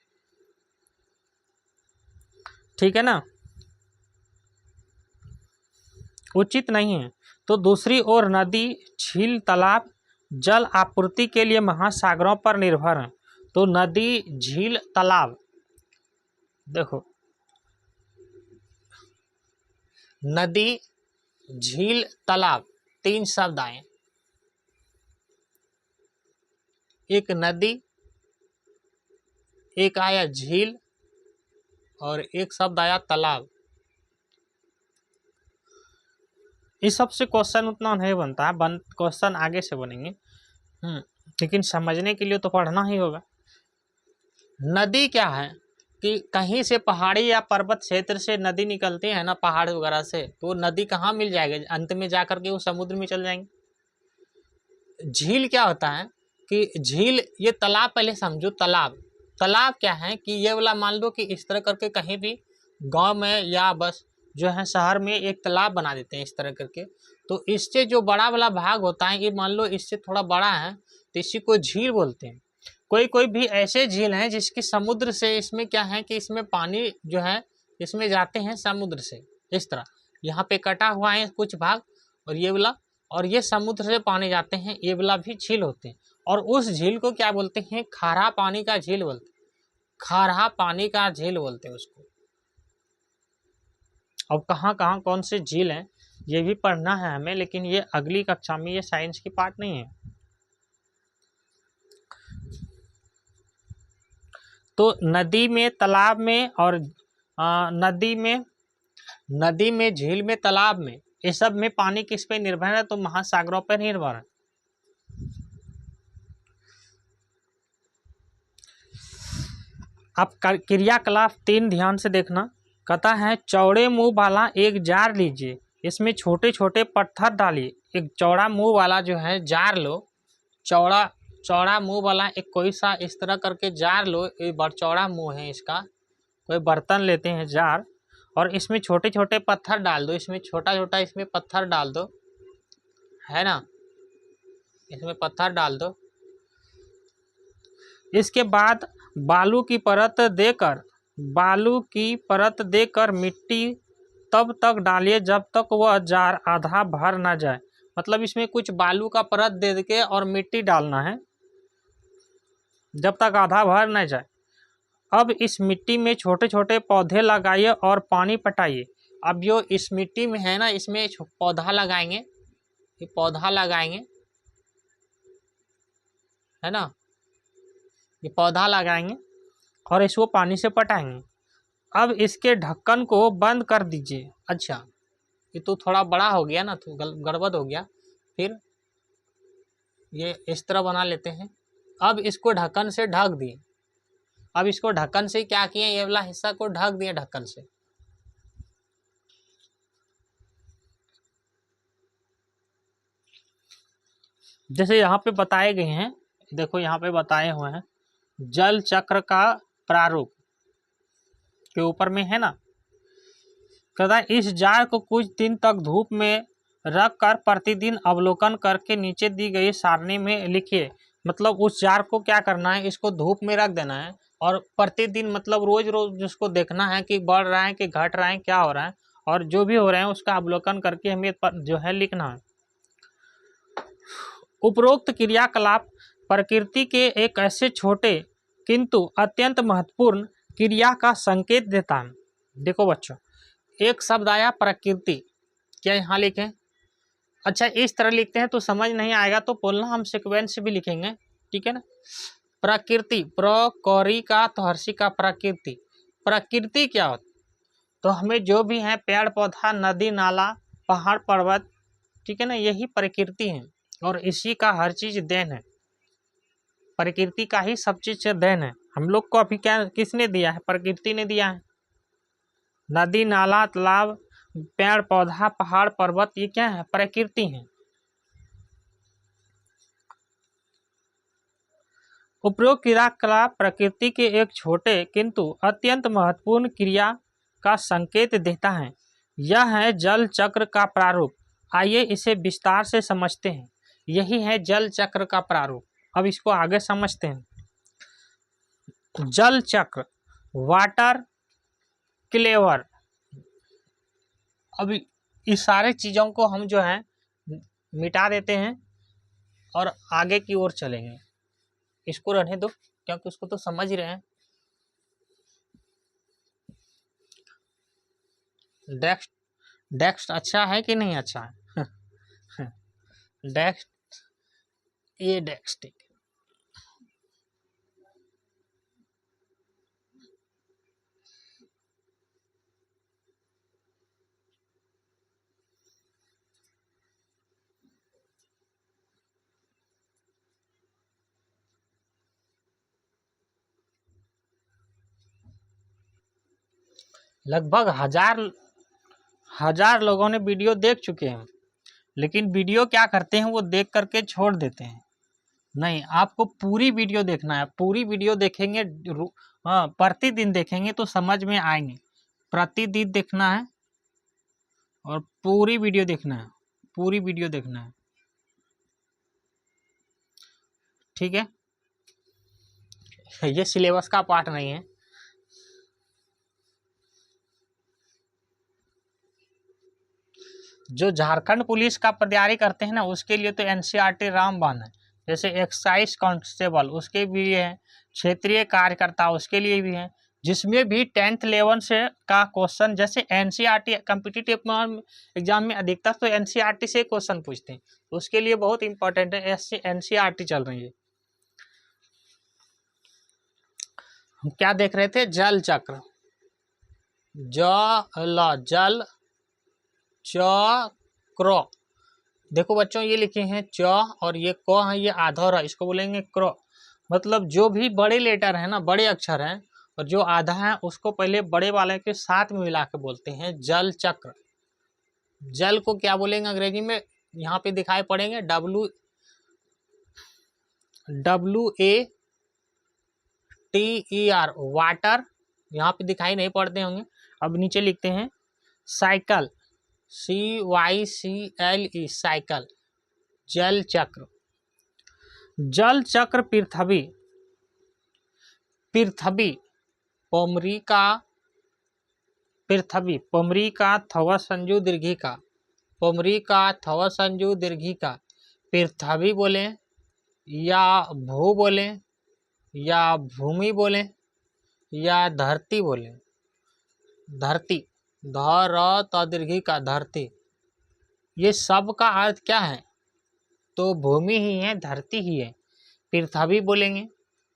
ठीक है ना, उचित नहीं है। तो दूसरी ओर नदी, झील, तालाब जल आपूर्ति के लिए महासागरों पर निर्भर हैं। तो नदी, झील, तालाब, देखो नदी, झील, तालाब, तीन शब्द आए, एक नदी, एक आया झील, और एक शब्द आया तालाब। इस सब से क्वेश्चन उतना नहीं बनता है, क्वेश्चन आगे से बनेंगे, लेकिन समझने के लिए तो पढ़ना ही होगा। नदी क्या है कि कहीं से पहाड़ी या पर्वत क्षेत्र से नदी निकलती है ना, पहाड़ वगैरह से, तो नदी कहाँ मिल जाएगी, अंत में जाकर के वो समुद्र में चल जाएंगे। झील क्या होता है कि झील, ये तालाब पहले समझो, तालाब, तालाब क्या है कि ये वाला मान लो कि इस तरह करके कहीं भी गांव में या बस जो है शहर में एक तालाब बना देते हैं इस तरह करके। तो इससे जो बड़ा वाला भाग होता है, ये मान लो इससे थोड़ा बड़ा है, तो इसी को झील बोलते हैं। कोई कोई भी ऐसे झील हैं जिसकी समुद्र से, इसमें क्या है कि इसमें पानी जो है इसमें जाते हैं समुद्र से, इस तरह यहाँ पे कटा हुआ है कुछ भाग, और ये वाला, और ये समुद्र से पानी जाते हैं, ये वाला भी झील होते हैं। और उस झील को क्या बोलते हैं, खारा पानी का झील बोलते हैं, खारा पानी का झील बोलते हैं उसको। अब कहाँ कहाँ कौन से झील हैं ये भी पढ़ना है हमें, लेकिन ये अगली कक्षा में, ये साइंस की पार्ट नहीं है। तो नदी में, तालाब में, और नदी में, झील में, तालाब में, ये सब में पानी किस पे निर्भर है, तो महासागरों पर निर्भर है। अब क्रियाकलाप 3 ध्यान से देखना। कहता है चौड़े मुंह वाला एक जार लीजिए, इसमें छोटे छोटे पत्थर डालिए। एक चौड़ा मुंह वाला जो है जार लो, चौड़ा मुंह वाला एक कोई सा इस तरह करके जार लो, ये बड़ा चौड़ा मुंह है इसका, कोई बर्तन लेते हैं जार, और इसमें छोटे छोटे पत्थर डाल दो, इसमें छोटा छोटा इसमें पत्थर डाल दो, है ना, इसमें पत्थर डाल दो। इसके बाद बालू की परत देकर मिट्टी तब तक डालिए जब तक वह जार आधा भर ना जाए। मतलब इसमें कुछ बालू का परत दे के और मिट्टी डालना है जब तक आधा भर न जाए। अब इस मिट्टी में छोटे छोटे पौधे लगाइए और पानी पटाइए। अब जो इस मिट्टी में है ना, इसमें पौधा लगाएंगे, ये पौधा लगाएंगे, है ना, ये पौधा लगाएंगे और इसको पानी से पटाएंगे। अब इसके ढक्कन को बंद कर दीजिए। अच्छा, ये तो थोड़ा बड़ा हो गया ना, तो गड़बड़ हो गया। फिर ये इस तरह बना लेते हैं। अब इसको ढक्कन से ढक दिए। अब इसको ढक्कन से क्या किए, ये वाला हिस्सा को ढक दिए ढक्कन से। जैसे यहाँ पे बताए गए हैं, देखो यहाँ पे बताए हुए हैं जल चक्र का प्रारूप के ऊपर में है ना, कहता है इस जार को कुछ दिन तक धूप में रख कर प्रतिदिन अवलोकन करके नीचे दी गई सारणी में लिखिए। मतलब उस जार को क्या करना है, इसको धूप में रख देना है और प्रतिदिन मतलब रोज रोज उसको देखना है कि बढ़ रहा है कि घट रहा है, क्या हो रहा है, और जो भी हो रहा है उसका अवलोकन करके हमें जो है लिखना है। उपरोक्त क्रियाकलाप प्रकृति के एक ऐसे छोटे किंतु अत्यंत महत्वपूर्ण क्रिया का संकेत देता है। देखो बच्चों, एक शब्द आया प्रकृति, क्या यहाँ लिखें? अच्छा, इस तरह लिखते हैं तो समझ नहीं आएगा, तो बोलना हम सीक्वेंस से भी लिखेंगे, ठीक है ना। प्रकृति, प्रकौरी का तो हर्षी का प्रकृति। प्रकृति क्या होता, तो हमें जो भी है पेड़ पौधा नदी नाला पहाड़ पर्वत, ठीक है ना, यही प्रकृति है और इसी का हर चीज देन है। प्रकृति का ही सब चीज से देन है। हम लोग को अभी क्या किसने दिया है, प्रकृति ने दिया है। नदी नाला तालाब पेड़ पौधा पहाड़ पर्वत, ये क्या है, प्रकृति है। उपरोक्त क्रियाकलाप प्रकृति के एक छोटे किंतु अत्यंत महत्वपूर्ण क्रिया का संकेत देता है। यह है जल चक्र का प्रारूप। आइए इसे विस्तार से समझते हैं। यही है जल चक्र का प्रारूप। अब इसको आगे समझते हैं। जल चक्र, वाटर क्लेवर। अब इस सारे चीज़ों को हम जो है मिटा देते हैं और आगे की ओर चलेंगे। इसको रहने दो क्योंकि उसको तो समझ ही रहे हैं। डेक्स्ट, डेक्स्ट अच्छा है कि नहीं अच्छा है? डेक्स्ट, ये डेक्स्ट लगभग हजार लोगों ने वीडियो देख चुके हैं, लेकिन वीडियो क्या करते हैं, वो देख करके छोड़ देते हैं। नहीं, आपको पूरी वीडियो देखना है। पूरी वीडियो देखेंगे, हाँ, प्रतिदिन देखेंगे तो समझ में आएंगे। प्रतिदिन देखना है और पूरी वीडियो देखना है, पूरी वीडियो देखना है, ठीक है। ये सिलेबस का पार्ट नहीं है। जो झारखंड पुलिस का तैयारी करते हैं ना, उसके लिए तो एनसीईआरटी रामबाण है। जैसे एक्साइज कांस्टेबल, उसके भी है। क्षेत्रीय कार्यकर्ता, उसके लिए भी है। जिसमें भी 10th लेवल से का क्वेश्चन, जैसे एनसीईआरटी कॉम्पिटिटिव एग्जाम में अधिकतर तो एनसीईआरटी से क्वेश्चन पूछते हैं, तो उसके लिए बहुत इंपॉर्टेंट है। एनसीईआरटी चल रही है। हम क्या देख रहे थे, जल चक्र, जल चक्र। देखो बच्चों, ये लिखे हैं च और ये क है, ये आधा है, इसको बोलेंगे क्र। मतलब जो भी बड़े लेटर है ना, बड़े अक्षर हैं, और जो आधा है उसको पहले बड़े वाले के साथ में मिला के बोलते हैं जल चक्र। जल को क्या बोलेंगे अंग्रेजी में, यहाँ पे दिखाई पड़ेंगे WATER, वाटर, यहाँ पे दिखाई नहीं पड़ते होंगे। अब नीचे लिखते हैं साइकिल, CYCLE, साइकिल। जल चक्र, जल चक्र पृथ्वी पोमरी का पृथ्वी, पुमरी का थवा संजू दीर्घी का, पुमरी का थवा संजू दीर्घी का, पृथ्वी बोले या भू बोले या भूमि बोले या धरती बोले, धरती, ध दीर्घी का धरती, ये सब का अर्थ क्या है? तो भूमि ही है, धरती ही है। पृथ्वी बोलेंगे,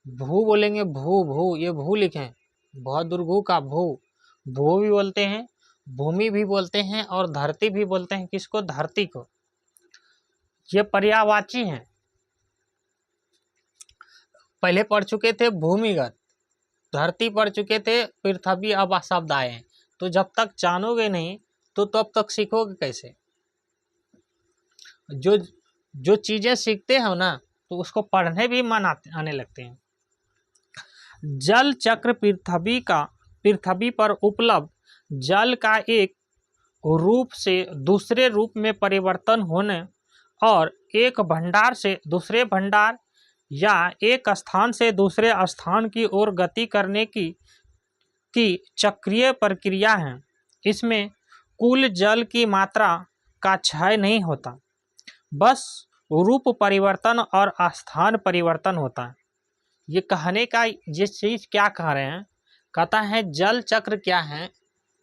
भू बोलेंगे, भू भू, ये भू लिखें, बहुत दुर्घू का भू, भू भी बोलते हैं, भूमि भी बोलते हैं और धरती भी बोलते हैं। किसको? धरती को। ये पर्यायवाची हैं। पहले पढ़ चुके थे भूमिगत, धरती पढ़ चुके थे, पृथ्वी अब शब्द आए हैं। तो जब तक जानोगे नहीं तो तब तक सीखोगे कैसे? जो चीजें सीखते हो ना तो उसको पढ़ने भी मन आने लगते हैं। जल चक्र पृथ्वी पर उपलब्ध जल का एक रूप से दूसरे रूप में परिवर्तन होने और एक भंडार से दूसरे भंडार या एक स्थान से दूसरे स्थान की ओर गति करने की चक्रीय प्रक्रिया है। इसमें कुल जल की मात्रा का क्षय नहीं होता, बस रूप परिवर्तन और स्थान परिवर्तन होता है। ये कहने का ये चीज क्या कह रहे हैं? कहता है जल चक्र क्या है?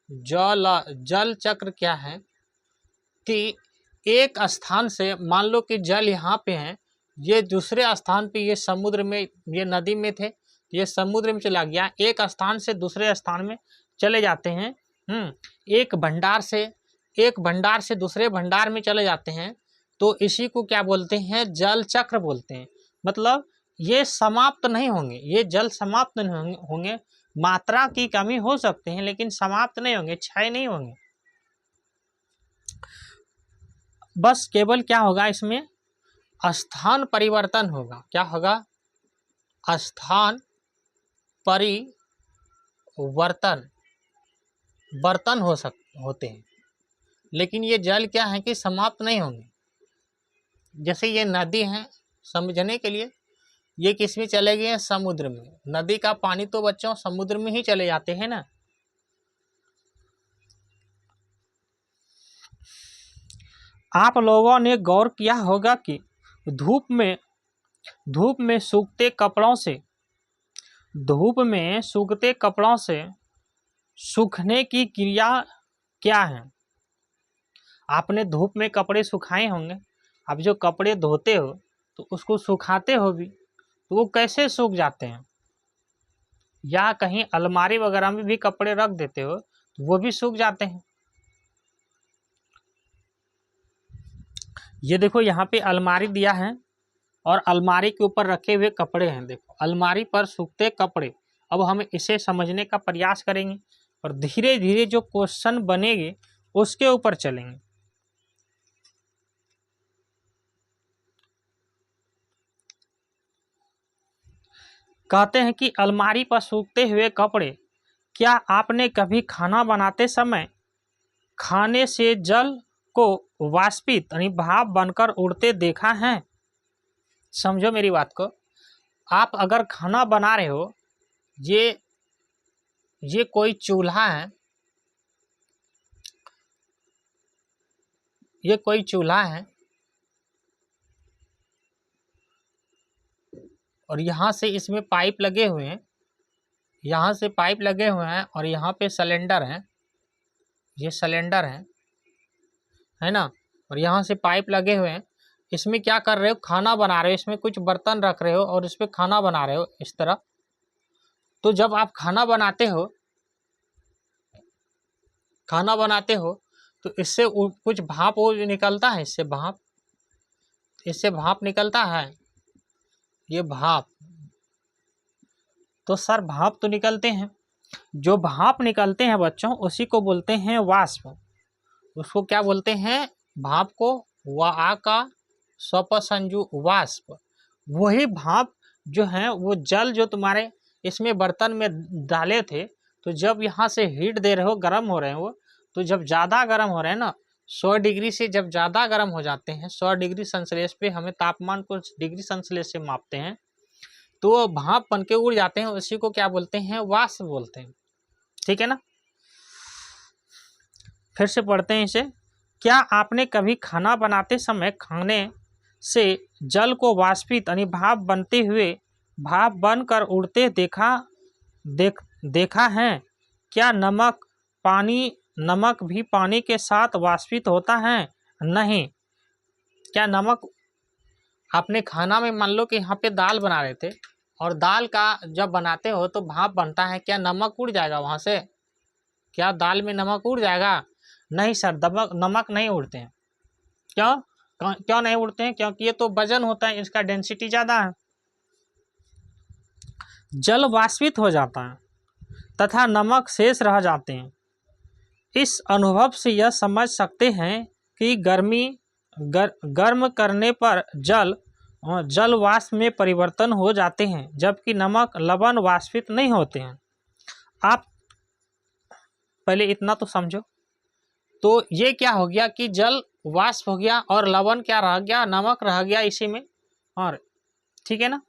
जल चक्र क्या है कि एक स्थान से, मान लो कि जल यहाँ पे है, ये दूसरे स्थान पे, ये समुद्र में, ये नदी में थे, ये समुद्र में चला गया, एक स्थान से दूसरे स्थान में चले जाते हैं। एक भंडार से दूसरे भंडार में चले जाते हैं। तो इसी को क्या बोलते हैं? जल चक्र बोलते हैं। मतलब ये समाप्त नहीं होंगे, ये जल समाप्त नहीं होंगे। मात्रा की कमी हो सकती है लेकिन समाप्त नहीं होंगे, क्षय नहीं होंगे। बस केवल क्या होगा इसमें? स्थान परिवर्तन होगा। क्या होगा? स्थान परिवर्तन, बर्तन होते हैं, लेकिन ये जल क्या है कि समाप्त नहीं होंगे। जैसे ये नदी है, समझने के लिए, ये किस में चले गए हैं? समुद्र में। नदी का पानी तो बच्चों समुद्र में ही चले जाते हैं ना। आप लोगों ने गौर किया होगा कि धूप में सूखते कपड़ों से सूखने की क्रिया क्या है? आपने धूप में कपड़े सुखाए होंगे। अब जो कपड़े धोते हो तो उसको सुखाते हो भी, तो वो कैसे सूख जाते हैं? या कहीं अलमारी वगैरह में भी कपड़े रख देते हो तो वो भी सूख जाते हैं। ये देखो यहाँ पे अलमारी दिया है और अलमारी के ऊपर रखे हुए कपड़े हैं। देखो अलमारी पर सूखते कपड़े। अब हम इसे समझने का प्रयास करेंगे और धीरे धीरे जो क्वेश्चन बनेंगे उसके ऊपर चलेंगे। कहते हैं कि अलमारी पर सूखते हुए कपड़े। क्या आपने कभी खाना बनाते समय खाने से जल को वाष्पित यानी भाप बनकर उड़ते देखा है? समझो मेरी बात को। आप अगर खाना बना रहे हो, ये कोई चूल्हा है, ये कोई चूल्हा है और यहाँ से इसमें पाइप लगे हुए हैं, यहाँ से पाइप लगे हुए हैं और यहाँ पे सिलेंडर है, ये सिलेंडर है ना, और यहाँ से पाइप लगे हुए हैं। इसमें क्या कर रहे हो? खाना बना रहे हो। इसमें कुछ बर्तन रख रहे हो और इस पर खाना बना रहे हो इस तरह। तो जब आप खाना बनाते हो तो इससे कुछ भाप निकलता है, इससे भाप निकलता है, ये भाप। तो सर भाप तो निकलते हैं, जो भाप निकलते हैं बच्चों उसी को बोलते हैं वाष्प। उसको क्या बोलते हैं? भाप को वा का स्वपसंजु वाष्प। वही भाप जो है वो जल जो तुम्हारे इसमें बर्तन में डाले थे, तो जब यहाँ से हीट दे रहे हो, गर्म हो रहे हो, तो जब ज़्यादा गर्म हो रहे हैं ना, 100 डिग्री से जब ज़्यादा गर्म हो जाते हैं, 100 डिग्री सेल्सियस पे हमें तापमान को डिग्री सेल्सियस से मापते हैं, तो वो भाप बन के उड़ जाते हैं। उसी को क्या बोलते हैं? वाष्प बोलते हैं। ठीक है ना। फिर से पढ़ते हैं इसे। क्या आपने कभी खाना बनाते समय खाने से जल को वाष्पित यानी भाप बनते हुए भाप बनकर उड़ते देखा है? क्या नमक भी पानी के साथ वाष्पित होता है? नहीं। क्या नमक आपने खाना में मान लो कि यहाँ पे दाल बना रहे थे और दाल का जब बनाते हो तो भाप बनता है, क्या नमक उड़ जाएगा वहाँ से? क्या दाल में नमक उड़ जाएगा? नहीं सर, नमक नहीं उड़ते हैं। क्यों नहीं उड़ते हैं? क्योंकि ये तो वजन होता है, इसका डेंसिटी ज़्यादा है। जल वाष्पित हो जाता है तथा नमक शेष रह जाते हैं। इस अनुभव से यह समझ सकते हैं कि गर्म करने पर जल वाष्प में परिवर्तन हो जाते हैं, जबकि नमक लवण वाष्पित नहीं होते हैं। आप पहले इतना तो समझो। तो ये क्या हो गया कि जल वाष्प हो गया और लवण क्या रह गया? नमक रह गया इसी में। और ठीक है ना।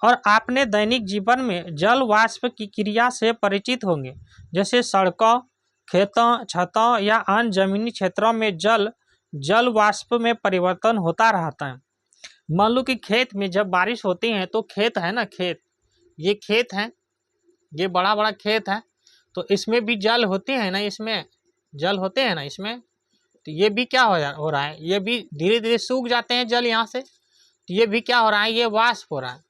और आपने दैनिक जीवन में जल वाष्प की क्रिया से परिचित होंगे, जैसे सड़कों, खेतों, छतों या अन्य जमीनी क्षेत्रों में जल वाष्प में परिवर्तन होता रहता है। मान लो कि खेत में जब बारिश होती है तो खेत है ना, ये खेत है, ये बड़ा बड़ा खेत है, तो इसमें भी जल होते हैं ना, इसमें जल होते हैं ना इसमें। तो ये भी क्या हो रहा है? ये भी धीरे धीरे सूख जाते हैं जल यहाँ से। तो ये भी क्या हो रहा है? ये वाष्प हो रहा है,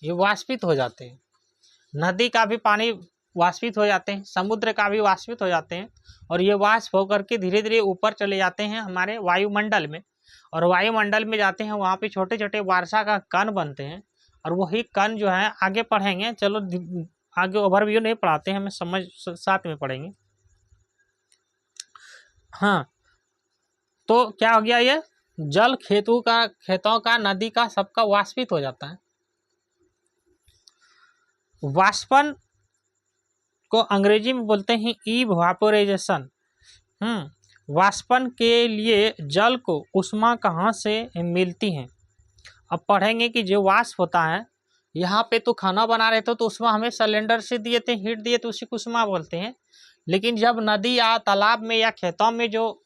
ये वाष्पित हो जाते हैं। नदी का भी पानी वाष्पित हो जाते हैं, समुद्र का भी वाष्पित हो जाते हैं, और ये वाष्प होकर के धीरे धीरे ऊपर चले जाते हैं हमारे वायुमंडल में। और वायुमंडल में जाते हैं, वहाँ पे छोटे छोटे वर्षा का कण बनते हैं, और वही कण जो है आगे पढ़ेंगे। चलो आगे ओवरव्यू नहीं पढ़ाते हैं, हमें समझ साथ में पढ़ेंगे। हाँ, तो क्या हो गया? ये जल खेतों का नदी का सबका वाष्पित हो जाता है। वाष्पन को अंग्रेजी में बोलते हैं इवापोराइजेशन। वाष्पन के लिए जल को ऊष्मा कहाँ से मिलती है? अब पढ़ेंगे कि जो वाष्प होता है, यहाँ पे तो खाना बना रहे थे तो ऊष्मा हमें सिलेंडर से दिए थे, हीट दिए तो उसी को ऊष्मा बोलते हैं। लेकिन जब नदी या तालाब में या खेतों में जो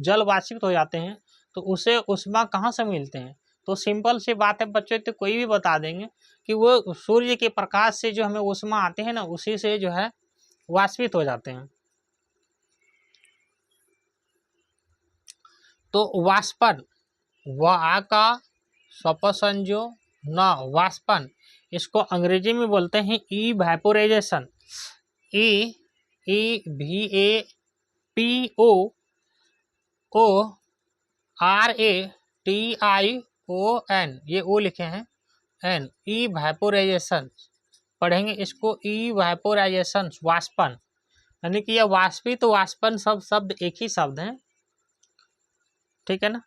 जल वाष्पित हो जाते हैं तो उसे ऊष्मा कहाँ से मिलते हैं? तो सिंपल सी बात है बच्चों, तो कोई भी बता देंगे कि वो सूर्य के प्रकाश से जो हमें ऊष्मा आते हैं ना, उसी से जो है वाष्पित हो जाते हैं। तो वाष्पन का स्वपसंजो न वाष्पन, इसको अंग्रेजी में बोलते हैं इवेपोराइजेशन। EVAPORATION, ये ओ लिखे हैं एन, इवेपोराइजेशन पढ़ेंगे इसको, इवेपोराइजेशन वाष्पन, यानी कि यह वाष्पित तो वाष्पन सब शब्द एक ही शब्द है। ठीक है ना।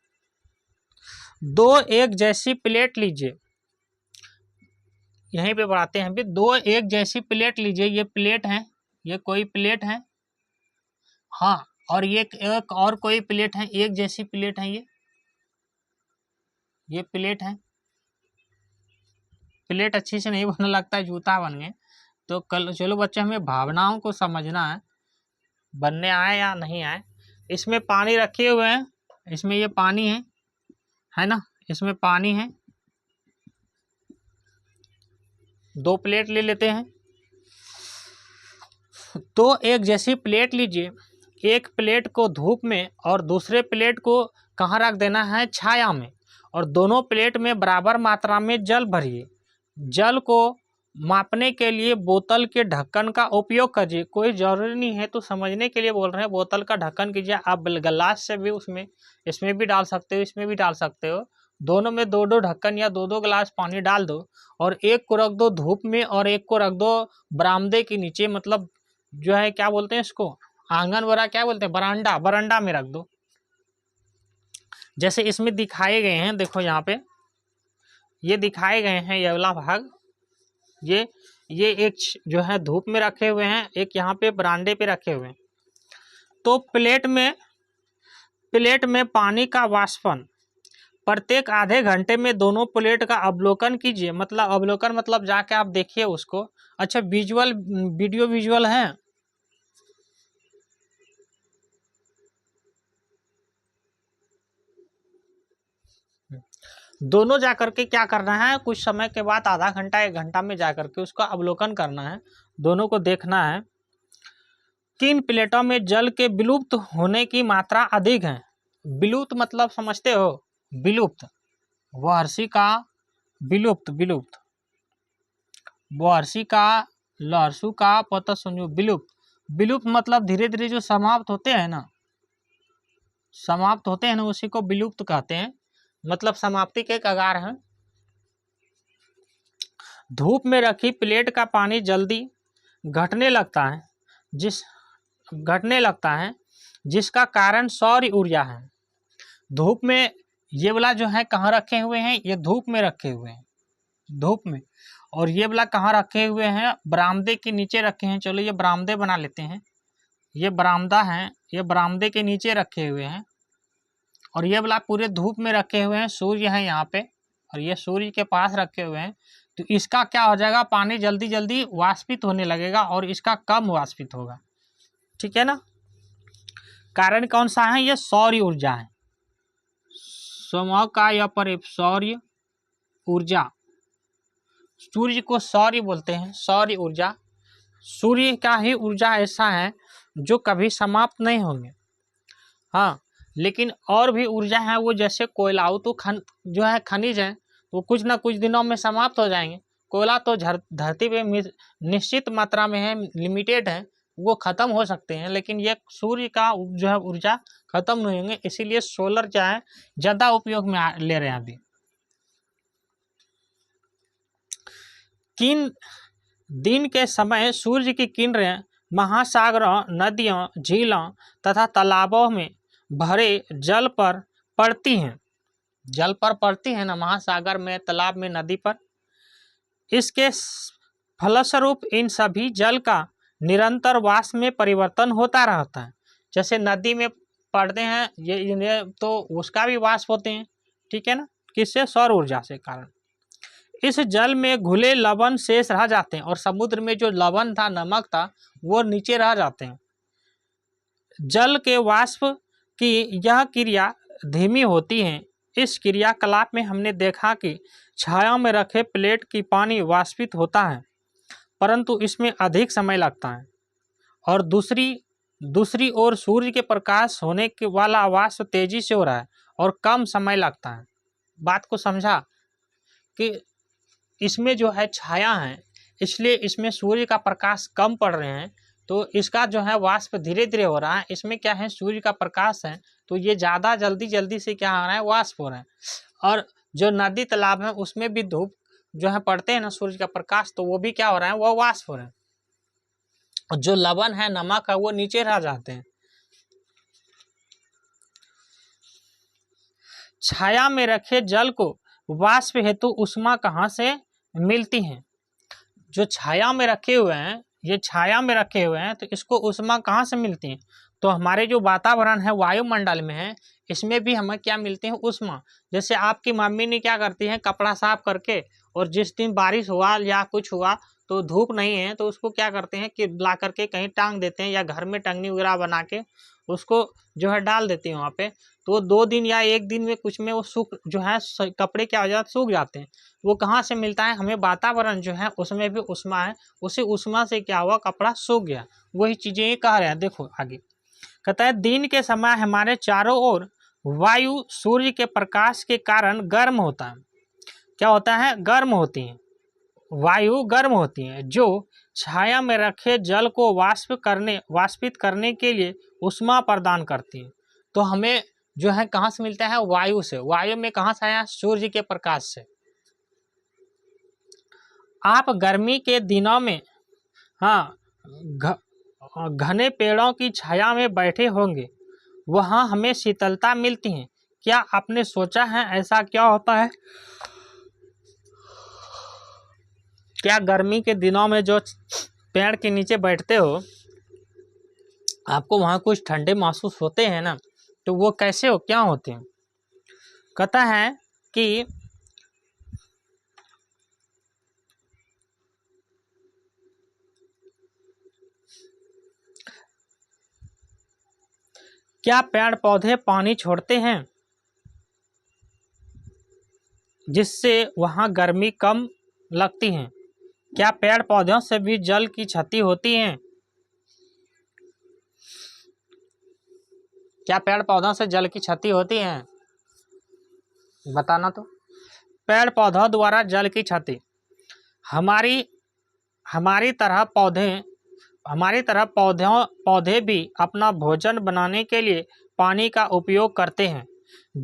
दो एक जैसी प्लेट लीजिए, यहीं पे बढ़ाते हैं भी। दो एक जैसी प्लेट लीजिए, ये प्लेट है, ये कोई प्लेट है, हाँ, और ये एक और कोई प्लेट है, एक जैसी प्लेट है, ये प्लेट है। प्लेट अच्छी से नहीं बनने लगता है, जूता बन गए। तो चलो बच्चे, हमें भावनाओं को समझना है, बनने आए या नहीं आए। इसमें पानी रखे हुए हैं, इसमें ये पानी है ना, इसमें पानी है। दो प्लेट ले लेते हैं, तो एक जैसी प्लेट लीजिए। एक प्लेट को धूप में और दूसरे प्लेट को कहाँ रख देना है? छाया में। और दोनों प्लेट में बराबर मात्रा में जल भरिए। जल को मापने के लिए बोतल के ढक्कन का उपयोग कीजिए। कोई ज़रूरी नहीं है, तो समझने के लिए बोल रहे हैं, बोतल का ढक्कन कीजिए। आप गिलास से भी इसमें भी डाल सकते हो, इसमें भी डाल सकते हो। दोनों में दो दो ढक्कन या दो दो गिलास पानी डाल दो, और एक को रख दो धूप में और एक को रख दो बरामदे के नीचे, मतलब जो है क्या बोलते हैं इसको, आंगन वगैरह क्या बोलते हैं, बरांडा में रख दो। जैसे इसमें दिखाए गए हैं, देखो यहाँ पे ये दिखाए गए हैं, ये वाला भाग, ये एक जो है धूप में रखे हुए हैं, एक यहाँ पे बरांडे पे रखे हुए हैं। तो प्लेट में पानी का वाष्पन प्रत्येक आधे घंटे में दोनों प्लेट का अवलोकन कीजिए। मतलब अवलोकन मतलब जाके आप देखिए उसको। अच्छा, विजुअल वीडियो विजुअल है। दोनों जाकर के क्या करना है, कुछ समय के बाद आधा घंटा 1 घंटा में जाकर के उसका अवलोकन करना है, दोनों को देखना है। किन प्लेटों में जल के विलुप्त होने की मात्रा अधिक है। विलुप्त मतलब समझते हो, विलुप्त, वार्षिका विलुप्त, विलुप्त वार्षिका लहसू का पता सुनियो विलुप्त। विलुप्त मतलब धीरे धीरे जो समाप्त होते हैं ना, समाप्त होते हैं ना, उसी को विलुप्त कहते हैं, मतलब समाप्ति के कगार हैं। धूप में रखी प्लेट का पानी जल्दी घटने लगता है, जिसका कारण सौर ऊर्जा है। धूप में ये वाला जो है कहाँ रखे हुए हैं, ये धूप में रखे हुए हैं, धूप में। और ये वाला कहाँ रखे हुए हैं, बरामदे के नीचे रखे हैं। चलो ये बरामदे बना लेते हैं, ये बरामदा है, ये बरामदे के नीचे रखे हुए हैं। और ये वाला पूरे धूप में रखे हुए हैं, सूर्य है यहाँ पे, और ये सूर्य के पास रखे हुए हैं। तो इसका क्या हो जाएगा, पानी जल्दी जल्दी वाष्पित होने लगेगा और इसका कम वाष्पित होगा। ठीक है ना। कारण कौन सा है, ये सौर ऊर्जा है। समूह का या पर सौर ऊर्जा, सूर्य को सौर्य बोलते हैं, सौर ऊर्जा। सूर्य का ही ऊर्जा ऐसा है जो कभी समाप्त नहीं होंगे। हाँ, लेकिन और भी ऊर्जा है वो, जैसे कोयला, वो तो जो है खनिज है, वो कुछ ना कुछ दिनों में समाप्त हो जाएंगे। कोयला तो धरती पे निश्चित मात्रा में है, लिमिटेड है, वो खत्म हो सकते हैं, लेकिन ये सूर्य का जो है ऊर्जा खत्म नहीं होंगे। इसीलिए सोलर जो है ज़्यादा उपयोग में ले रहे हैं अभी। किन दिन के समय सूर्य की किरणें महासागरों, नदियों, झीलों तथा तालाबों में भरे जल पर पड़ती हैं। जल पर पड़ती है ना, महासागर में, तालाब में, नदी पर। इसके फलस्वरूप इन सभी जल का निरंतर वाष्प में परिवर्तन होता रहता है। जैसे नदी में पड़ते हैं ये तो उसका भी वाष्प होते हैं। ठीक है ना, किससे, सौर ऊर्जा से कारण। इस जल में घुले लवण शेष रह जाते हैं, और समुद्र में जो लवण था, नमक था, वो नीचे रह जाते हैं। जल के वाष्प की यह क्रिया धीमी होती है। इस क्रियाकलाप में हमने देखा कि छाया में रखे प्लेट की पानी वाष्पित होता है, परंतु इसमें अधिक समय लगता है। और दूसरी ओर सूर्य के प्रकाश होने के वाला वाष्प तेजी से हो रहा है और कम समय लगता है। बात को समझा कि इसमें जो है छाया है, इसलिए इसमें सूर्य का प्रकाश कम पड़ रहे हैं, तो इसका जो है वाष्प धीरे धीरे हो रहा है। इसमें क्या है, सूर्य का प्रकाश है, तो ये ज़्यादा जल्दी से क्या हो रहा है, वाष्प हो रहा है। और जो नदी तालाब है उसमें भी धूप जो है पड़ते हैं ना, सूर्य का प्रकाश, तो वो भी क्या हो रहा है, वो वाष्प हो रहे हैं। और जो लवण है, नमक है, वो नीचे रह जाते हैं। छाया में रखे जल को वाष्प हेतु उष्मा कहाँ से मिलती है। जो छाया में रखे हुए हैं, ये छाया में रखे हुए हैं, तो इसको उष्मा कहाँ से मिलती है। तो हमारे जो वातावरण है, वायुमंडल में है, इसमें भी हमें क्या मिलते हैं, उष्मा। जैसे आपकी मम्मी ने क्या करती है, कपड़ा साफ करके, और जिस दिन बारिश हुआ या कुछ हुआ तो धूप नहीं है, तो उसको क्या करते हैं कि ला करके कहीं टांग देते हैं, या घर में टंगनी वगैरह बना के उसको जो है डाल देते हैं वहाँ पे। तो 2 दिन या 1 दिन में कुछ में वो सूख जो है कपड़े क्या हो जाते, सूख जाते हैं। वो कहाँ से मिलता है, हमें वातावरण जो है उसमें भी उष्मा है, उसी उष्मा से क्या हुआ, कपड़ा सूख गया। वही चीज़ें ये कह रहे हैं। देखो आगे कहता है, दिन के समय हमारे चारों ओर वायु सूर्य के प्रकाश के कारण गर्म होता है। क्या होता है, गर्म होती है, वायु गर्म होती है, जो छाया में रखे जल को वाष्पित करने के लिए उष्मा प्रदान करती है। तो हमें जो है कहाँ से मिलता है, वायु से। वायु में कहाँ से आया, सूर्य के प्रकाश से। आप गर्मी के दिनों में हाँ घने पेड़ों की छाया में बैठे होंगे, वहाँ हमें शीतलता मिलती है। क्या आपने सोचा है ऐसा क्या होता है, क्या गर्मी के दिनों में जो पेड़ के नीचे बैठते हो, आपको वहाँ कुछ ठंडे महसूस होते हैं ना, तो वो कैसे हो, क्या होते हैं। कहता है कि क्या पेड़ पौधे पानी छोड़ते हैं जिससे वहां गर्मी कम लगती है? क्या पेड़ पौधों से भी जल की क्षति होती है? क्या पेड़ पौधों से जल की क्षति होती है? बताना तो। पेड़ पौधों द्वारा जल की क्षति। हमारी हमारी तरह पौधे भी अपना भोजन बनाने के लिए पानी का उपयोग करते हैं।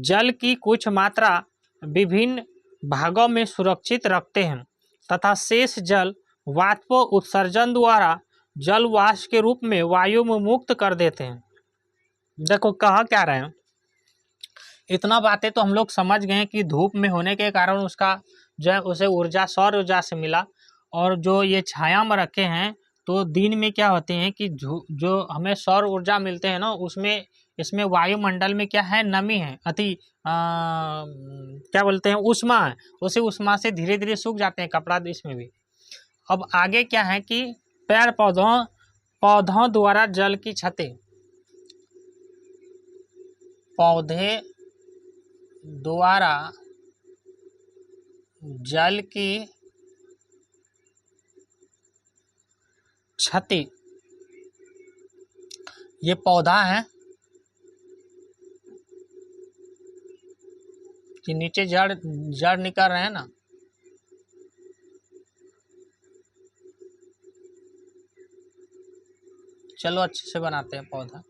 जल की कुछ मात्रा विभिन्न भागों में सुरक्षित रखते हैं तथा शेष जल वाष्प उत्सर्जन द्वारा जल वाष्प के रूप में वायु में मुक्त कर देते हैं। देखो कहा क्या रहे हैं, इतना बातें तो हम लोग समझ गए कि धूप में होने के कारण उसका जो है उसे ऊर्जा सौर ऊर्जा से मिला, और जो ये छाया में रखे हैं तो दिन में क्या होते हैं कि जो हमें सौर ऊर्जा मिलते हैं ना, उसमें इसमें वायुमंडल में क्या है, नमी है, क्या बोलते हैं, उष्मा है। उसी उष्मा से धीरे धीरे सूख जाते हैं कपड़ा, इसमें भी। अब आगे क्या है कि पेड़ पौधों द्वारा जल की क्षति। पौधे द्वारा जल की क्षति। ये पौधा है कि नीचे जड़ निकल रहे हैं ना, चलो अच्छे से बनाते हैं पौधा।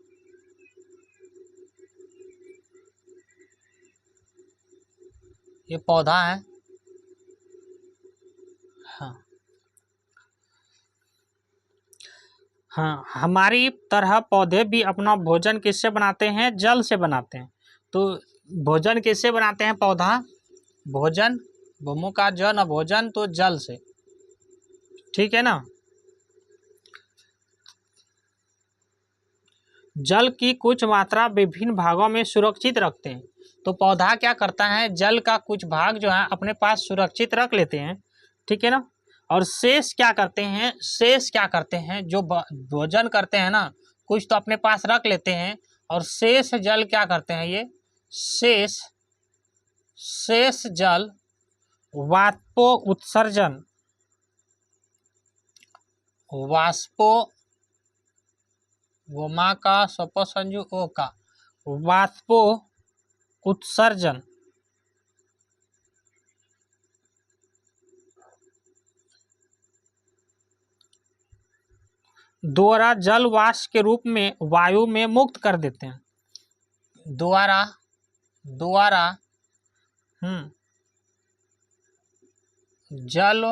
ये पौधा है, हाँ, हमारी तरह पौधे भी अपना भोजन किससे बनाते हैं, जल से बनाते हैं। तो भोजन किससे बनाते हैं पौधा, भोजन भूमि का जन भोजन तो जल से, ठीक है ना। जल की कुछ मात्रा विभिन्न भागों में सुरक्षित रखते हैं। तो पौधा क्या करता है, जल का कुछ भाग जो है अपने पास सुरक्षित रख लेते हैं, ठीक है ना। और शेष क्या करते हैं, जो भोजन करते हैं ना, कुछ तो अपने पास रख लेते हैं, और शेष जल क्या करते हैं, ये शेष जल वाष्पो उत्सर्जन गोमा का सपो संजू ओ का वाष्पो उत्सर्जन द्वारा जल वाष्प के रूप में वायु में मुक्त कर देते हैं। द्वारा जल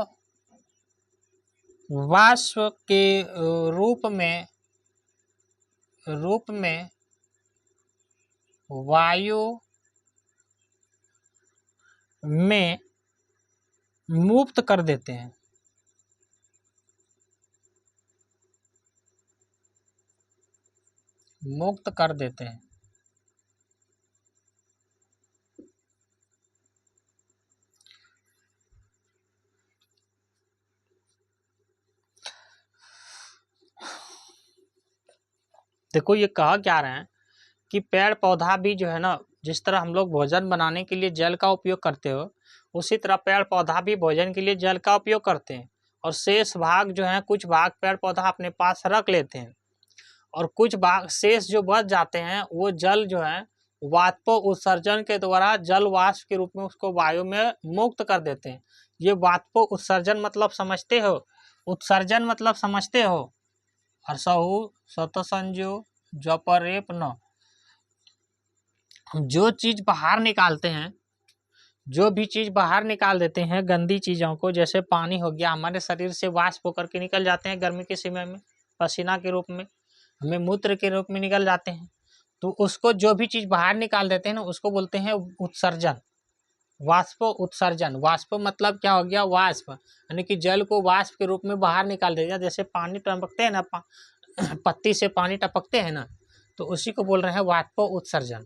वाष्प के रूप में वायु में मुक्त कर देते हैं। देखो ये कहा क्या रहे हैं कि पेड़ पौधा भी जो है ना, जिस तरह हम लोग भोजन बनाने के लिए जल का उपयोग करते हो, उसी तरह पेड़ पौधा भी भोजन के लिए जल का उपयोग करते हैं। और शेष भाग जो है, कुछ भाग पेड़ पौधा अपने पास रख लेते हैं, और कुछ भाग शेष जो बच जाते हैं वो जल जो है वाष्प उत्सर्जन के द्वारा जल वाष्प के रूप में उसको वायु में मुक्त कर देते हैं। ये वाष्प उत्सर्जन मतलब समझते हो, उत्सर्जन मतलब समझते हो, हर्षहु सतसंजो जपरेप न। हम जो चीज बाहर निकालते हैं, जो भी चीज बाहर निकाल देते हैं गंदी चीजों को, जैसे पानी हो गया, हमारे शरीर से वाष्प होकर के निकल जाते हैं गर्मी के समय में, पसीना के रूप में, हमें मूत्र के रूप में निकल जाते हैं। तो उसको जो भी चीज बाहर निकाल देते हैं ना, उसको बोलते हैं उत्सर्जन, वाष्प उत्सर्जन। वाष्प मतलब क्या हो गया, वाष्प, यानी कि जल को वाष्प के रूप में बाहर निकाल देगा। जैसे पानी टपकते हैं ना, पत्ती से पानी टपकते हैं ना, तो उसी को बोल रहे हैं वाष्प उत्सर्जन।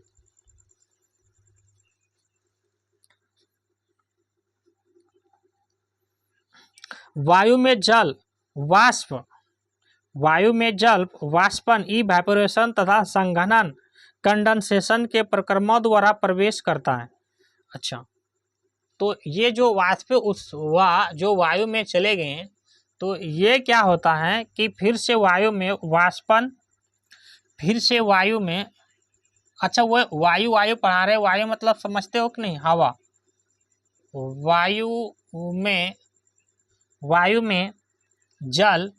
वायु में जल वाष्प, वायु में जल वाष्पन इवैपोरेशन तथा संघनन कंडेंसेशन के प्रक्रमों द्वारा प्रवेश करता है। अच्छा, तो ये जो वाष्प जो वायु में चले गए, तो ये क्या होता है कि फिर से वायु में वाष्पन, फिर से वायु में, अच्छा वो वायु पढ़ा रहे, वायु मतलब समझते हो कि नहीं, हवा। वायु में जल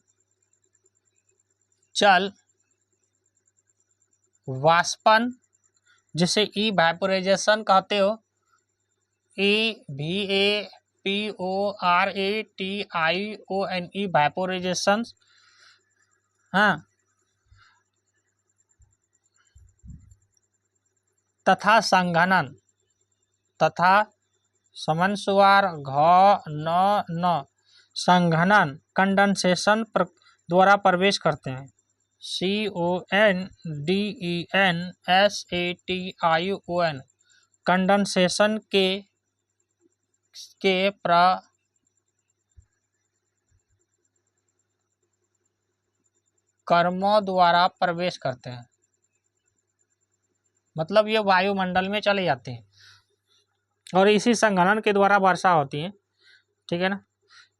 वाष्पन, जिसे इवैपोराइजेशन कहते हो, EVAPORATION, इवैपोराइजेशन। हाँ, तथा संघनन, तथा समन्वय घ संघनन कंडेंसेशन द्वारा प्रवेश करते हैं। CONDENSATION कंडेंसेशन के प्रक्रमों द्वारा प्रवेश करते हैं, मतलब ये वायुमंडल में चले जाते हैं और इसी संघनन के द्वारा वर्षा होती है। ठीक है ना।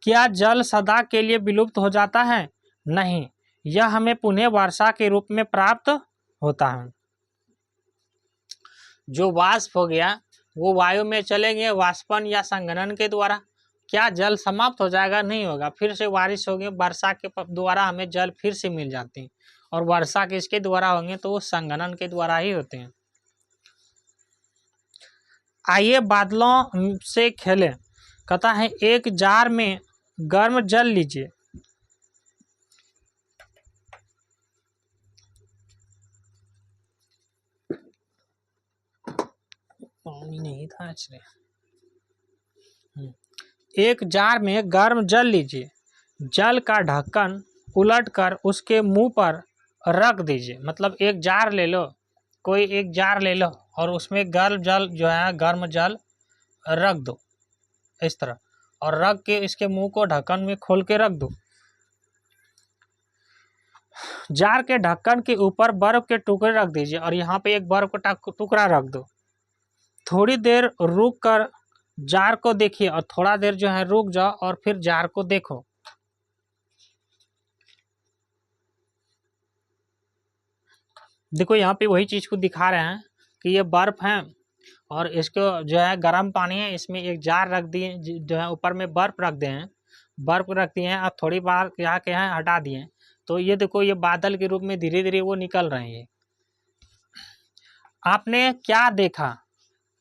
क्या जल सदा के लिए विलुप्त हो जाता है? नहीं, यह हमें पुनः वर्षा के रूप में प्राप्त होता है। जो वाष्प हो गया वो वायु में चले गए वाष्पन या संघनन के द्वारा, क्या जल समाप्त हो जाएगा? नहीं होगा, फिर से बारिश होगी, वर्षा के द्वारा हमें जल फिर से मिल जाती है। और वर्षा किसके द्वारा होंगे? तो वो संघनन के द्वारा ही होते हैं। आइए बादलों से खेलें। कहता है एक जार में गर्म जल लीजिए, पानी नहीं था इसलिए। एक जार में गर्म जल लीजिए, जल का ढक्कन उलटकर उसके मुंह पर रख दीजिए। मतलब एक जार ले लो, कोई एक जार ले लो और उसमें गर्म जल जो है गर्म जल रख दो इस तरह, और रख के इसके मुंह को ढक्कन में खोल के रख दो। जार के ढक्कन के ऊपर बर्फ के टुकड़े रख दीजिए और यहाँ पे एक बर्फ का टुकड़ा रख दो। थोड़ी देर रुक कर जार को देखिए और थोड़ा देर जो है रुक जाओ और फिर जार को देखो। देखो यहाँ पे वही चीज को दिखा रहे हैं कि ये बर्फ है और इसको जो है गर्म पानी है, इसमें एक जार रख दिए, जो है ऊपर में बर्फ रख दिए हैं, बर्फ रख दिए हैं और थोड़ी बार यहाँ के हैं हटा दिए। तो ये देखो ये बादल के रूप में धीरे धीरे वो निकल रहे हैं। आपने क्या देखा?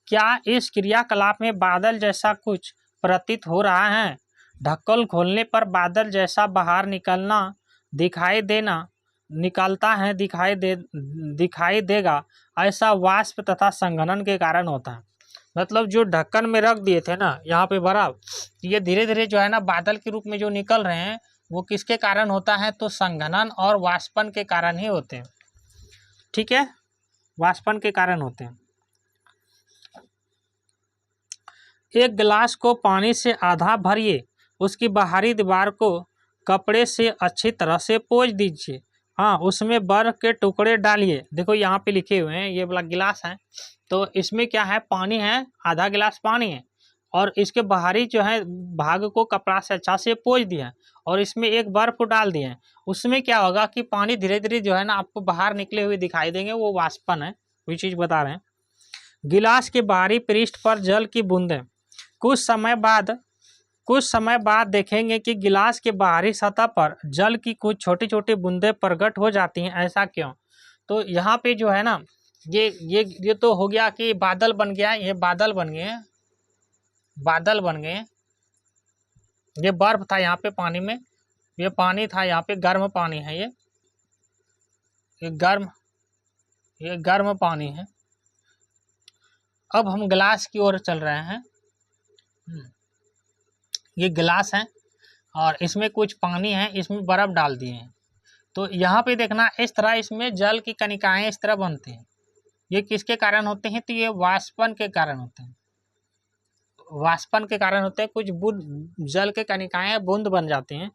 क्या इस क्रियाकलाप में बादल जैसा कुछ प्रतीत हो रहा है? ढक्कन खोलने पर बादल जैसा बाहर निकलता है दिखाई देगा, ऐसा वाष्प तथा संघनन के कारण होता है। मतलब जो ढक्कन में रख दिए थे ना यहाँ पे बर्फ, ये धीरे धीरे जो है ना बादल के रूप में जो निकल रहे हैं वो किसके कारण होता है? तो संघनन और वाष्पन के कारण ही होते हैं। ठीक है, वाष्पन के कारण होते हैं। एक गिलास को पानी से आधा भरिए, उसकी बाहरी दीवार को कपड़े से अच्छी तरह से पोंछ दीजिए। हाँ, उसमें बर्फ के टुकड़े डालिए। देखो यहाँ पे लिखे हुए हैं, ये वाला गिलास है, तो इसमें क्या है? पानी है, आधा गिलास पानी है और इसके बाहरी जो है भाग को कपड़ा से अच्छा से पोंछ दिया और इसमें एक बर्फ को डाल दिए। उसमें क्या होगा कि पानी धीरे धीरे जो है ना आपको बाहर निकले हुए दिखाई देंगे, वो वाष्पन है, वही चीज़ बता रहे हैं। गिलास के बाहरी पृष्ठ पर जल की बूंदें, कुछ समय बाद देखेंगे कि गिलास के बाहरी सतह पर जल की कुछ छोटी छोटी बूंदें प्रकट हो जाती हैं। ऐसा क्यों? तो यहाँ पे जो है ना ये तो हो गया कि बादल बन गया, ये बादल बन गए। ये बर्फ था यहाँ पे पानी में, ये पानी था यहाँ पे, गर्म पानी है, ये गर्म पानी है। अब हम गिलास की ओर चल रहे हैं। ये गिलास है और इसमें कुछ पानी है, इसमें बर्फ डाल दिए हैं। तो यहाँ पे देखना इस तरह इसमें जल की कणिकाएं इस तरह बनती हैं। ये किसके कारण होते हैं? तो ये वाष्पन के कारण होते हैं। वाष्पन के कारण होते हैं, कुछ बूंद जल के कणिकाएं बूंद बन जाती हैं।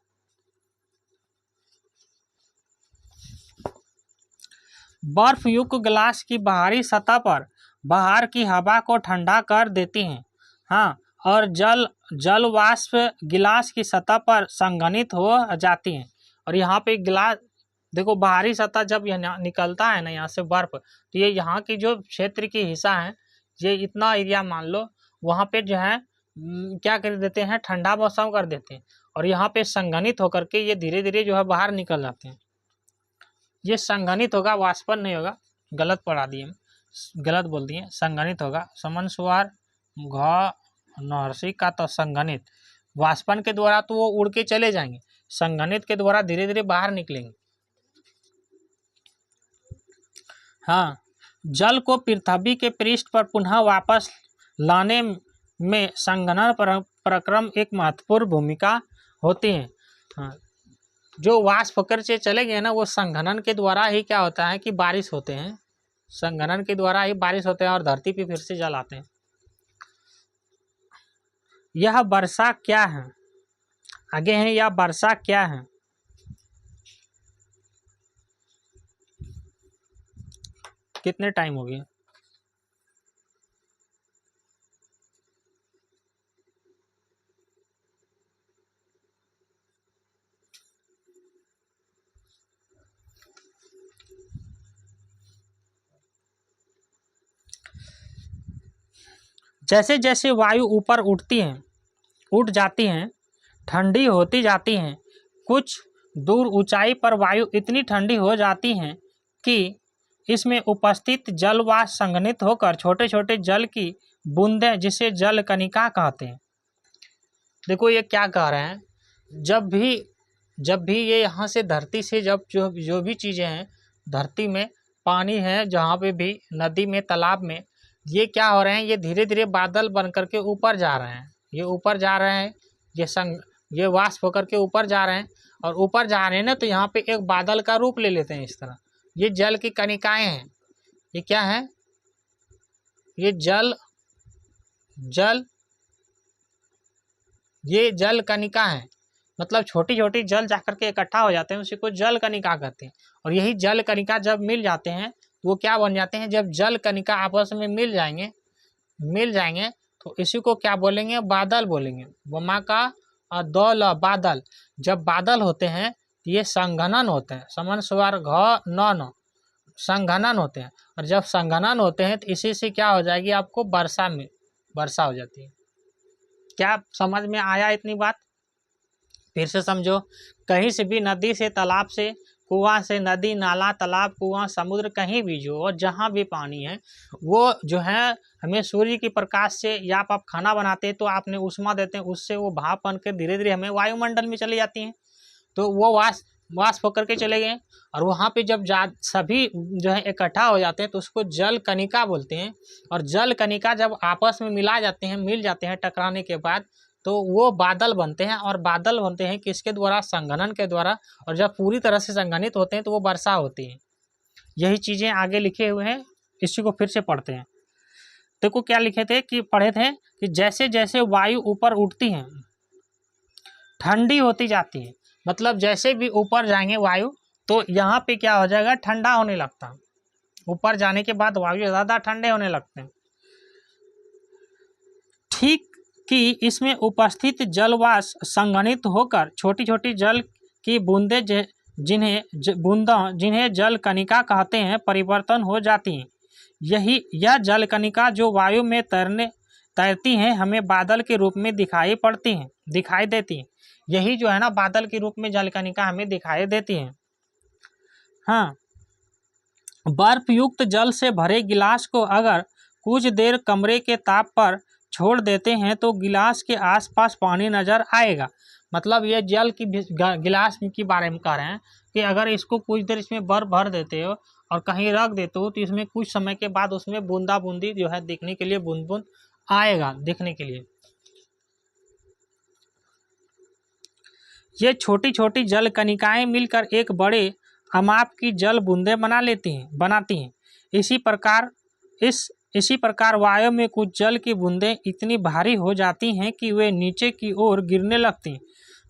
बर्फ युक्त गिलास की बाहरी सतह पर बाहर की हवा को ठंडा कर देती हैं। हाँ, और जल वाष्प गिलास की सतह पर संघनित हो जाती हैं। और यहाँ पे गिलास देखो, बाहरी सतह जब यह निकलता है ना यहाँ से बर्फ, तो ये यहाँ की जो क्षेत्र की हिस्सा है, ये इतना एरिया मान लो, वहाँ पे जो है क्या कर देते हैं, ठंडा मौसम कर देते हैं। और यहाँ पे संघनित होकर के ये धीरे धीरे जो है बाहर निकल जाते हैं। ये संघनित होगा, वाष्पन नहीं होगा। गलत पढ़ा दिए, गलत बोल दिए, संघनित होगा। समन सुवार घ नहर्सी का तो संघनित, वाष्पन के द्वारा तो वो उड़ के चले जाएंगे, संघनित के द्वारा धीरे धीरे बाहर निकलेंगे। हाँ, जल को पृथ्वी के पृष्ठ पर पुनः वापस लाने में संघनन प्रक्रम एक महत्वपूर्ण भूमिका होती है। हाँ, जो वाष्प होकर से चले गए ना, वो संघनन के द्वारा ही क्या होता है कि बारिश होते हैं, संघनन के द्वारा ही बारिश होते हैं और धरती पे फिर से जल आते हैं। यह वर्षा क्या है, आगे है, यह वर्षा क्या है। कितने टाइम हो गया? जैसे जैसे वायु ऊपर उठ जाती हैं, ठंडी होती जाती हैं, कुछ दूर ऊंचाई पर वायु इतनी ठंडी हो जाती हैं कि इसमें उपस्थित जल वाष्प संघनित होकर छोटे छोटे जल की बूंदें, जिसे जल कणिका कहते हैं। देखो ये क्या कह रहे हैं, जब भी ये यहाँ से धरती से जब जो भी चीज़ें हैं धरती में, पानी है जहाँ पे भी, नदी में, तालाब में, ये क्या हो रहे हैं, ये धीरे धीरे बादल बन करके ऊपर जा रहे हैं। ये ऊपर जा रहे हैं, ये वाष्प होकर के ऊपर जा रहे हैं, और ऊपर जा रहे हैं ना, तो यहाँ पे एक बादल का रूप ले लेते हैं इस तरह। ये जल की कणिकाएं हैं। ये क्या है, ये ये जल कणिका है। मतलब छोटी छोटी जल जाकर के इकट्ठा हो जाते हैं, उसी को जल कणिका कहते हैं। और यही जल कणिका जब मिल जाते हैं तो वो क्या बन जाते हैं, जब जल कणिका आपस में मिल जाएंगे तो इसी को क्या बोलेंगे, बादल बोलेंगे। वमा का दौल बादल। जब बादल होते हैं तो ये संघनन होते हैं, समन स्वर घ न, संघनन होते हैं। और जब संघनन होते हैं तो इसी से क्या हो जाएगी, आपको वर्षा हो जाती है। क्या समझ में आया इतनी बात? फिर से समझो, कहीं से भी, नदी से, तालाब से, कुआं से, नदी, नाला, तालाब, कुआं, समुद्र, कहीं भी जो और जहाँ भी पानी है, वो जो है हमें सूर्य की प्रकाश से, या आप खाना बनाते हैं तो आपने उष्मा देते हैं, उससे वो भाप बन के धीरे धीरे हमें वायुमंडल में चली जाती हैं। तो वो वाष्प होकर के चले गए, और वहाँ पे जब सभी जो है इकट्ठा हो जाते हैं तो उसको जल कणिका बोलते हैं। और जल कणिका जब आपस में मिल जाते हैं टकराने के बाद, तो वो बादल बनते हैं। और बादल बनते हैं किसके द्वारा, संघनन के द्वारा। और जब पूरी तरह से संघनित होते हैं तो वो वर्षा होती है। यही चीज़ें आगे लिखे हुए हैं, इसी को फिर से पढ़ते हैं। देखो क्या लिखे थे कि पढ़े थे कि जैसे जैसे वायु ऊपर उठती हैं, ठंडी होती जाती है। मतलब जैसे भी ऊपर जाएंगे वायु, तो यहाँ पे क्या हो जाएगा, ठंडा होने लगता है। ऊपर जाने के बाद वायु ज़्यादा ठंडे होने लगते हैं। ठीक कि इसमें उपस्थित जलवाष्प संघनित होकर छोटी छोटी जल की बूंदें, जिन्हें जल कणिका कहते हैं, परिवर्तन हो जाती हैं। यह जल कणिका जो वायु में तैरती हैं, हमें बादल के रूप में दिखाई देती हैं। यही जो है ना, बादल के रूप में जल कणिका हमें दिखाई देती हैं। हाँ, बर्फ युक्त जल से भरे गिलास को अगर कुछ देर कमरे के ताप पर छोड़ देते हैं तो गिलास के आसपास पानी नजर आएगा। मतलब ये जल की गिलास के बारे में कह रहे हैं कि अगर इसको कुछ देर इसमें बर्फ भर देते हो और कहीं रख देते हो, तो इसमें कुछ समय के बाद उसमें बूंदा बूंदी जो है दिखने के लिए, बूंद बूंद आएगा दिखने के लिए। ये छोटी छोटी जल कणिकाएं मिलकर एक बड़े अमाप की जल बूंदें बनाती हैं। इसी प्रकार इसी प्रकार वायु में कुछ जल की बूंदें इतनी भारी हो जाती हैं कि वे नीचे की ओर गिरने लगती।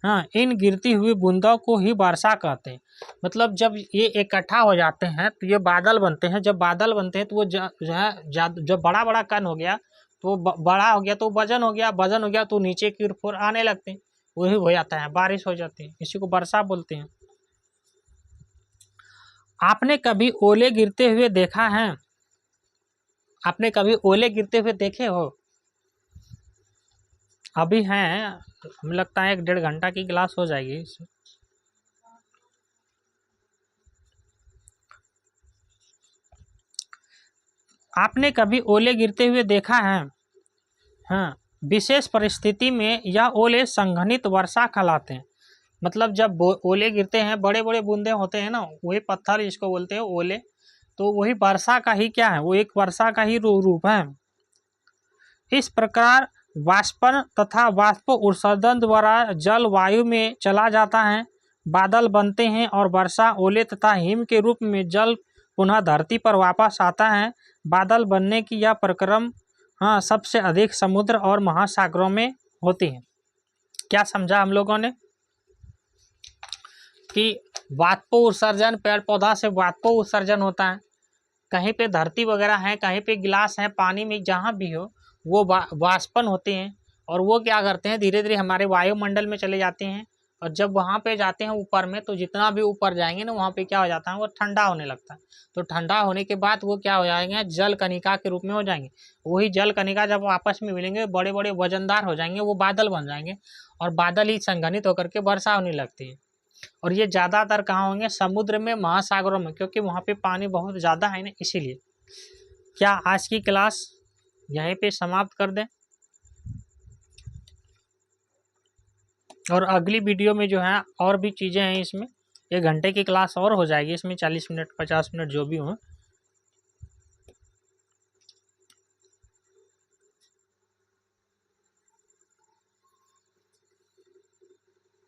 हाँ, इन गिरती हुई बूंदों को ही वर्षा कहते हैं। मतलब जब ये इकट्ठा हो जाते हैं तो ये बादल बनते हैं। जब बादल बनते हैं तो वो जो है जब बड़ा बड़ा कण हो गया तो बड़ा हो गया तो वजन हो गया, वजन हो गया तो नीचे की ओर आने लगते हैं, वही हो जाता है, बारिश हो जाती है। इसी को वर्षा बोलते हैं। आपने कभी ओले गिरते हुए देखा है? आपने कभी ओले गिरते हुए देखे हो? अभी हैं, हमें लगता है 1-1.5 घंटा की क्लास हो जाएगी। आपने कभी ओले गिरते हुए देखा है? हाँ, विशेष परिस्थिति में यह ओले संघनित वर्षा कहलाते हैं। मतलब जब ओले गिरते हैं, बड़े बड़े बूंदे होते हैं ना, वही पत्थर जिसको बोलते हैं ओले, तो वही वर्षा का ही क्या है, वो एक वर्षा का ही रूप है। इस प्रकार वाष्पन तथा वाष्प उत्सर्जन द्वारा जल वायु में चला जाता है, बादल बनते हैं और वर्षा, ओले तथा हिम के रूप में जल पुनः धरती पर वापस आता है। बादल बनने की यह प्रक्रम हाँ सबसे अधिक समुद्र और महासागरों में होती है। क्या समझा हम लोगों ने कि वाष्प उत्सर्जन, पेड़ पौधा से वाष्प उत्सर्जन होता है। कहीं पे धरती वगैरह है, कहीं पे गिलास है, पानी में जहाँ भी हो वो वाष्पन होते हैं और वो क्या करते हैं, धीरे धीरे हमारे वायुमंडल में चले जाते हैं। और जब वहाँ पे जाते हैं ऊपर में, तो जितना भी ऊपर जाएंगे ना, वहाँ पे क्या हो जाता है, वो ठंडा होने लगता है। तो ठंडा होने के बाद वो क्या हो जाएंगे, जल कणिका के रूप में हो जाएंगे। वही जल कणिका जब आपस में मिलेंगे, बड़े बड़े वजनदार हो जाएंगे, वो बादल बन जाएंगे और बादल ही संघनित होकर के वर्षा होने लगती है। और ये ज़्यादातर कहाँ होंगे, समुद्र में, महासागरों में, क्योंकि वहाँ पे पानी बहुत ज़्यादा है ना, इसीलिए। क्या आज की क्लास यहीं पे समाप्त कर दें? और अगली वीडियो में जो है और भी चीज़ें हैं इसमें, 1 घंटे की क्लास और हो जाएगी इसमें, 40 मिनट 50 मिनट जो भी हो।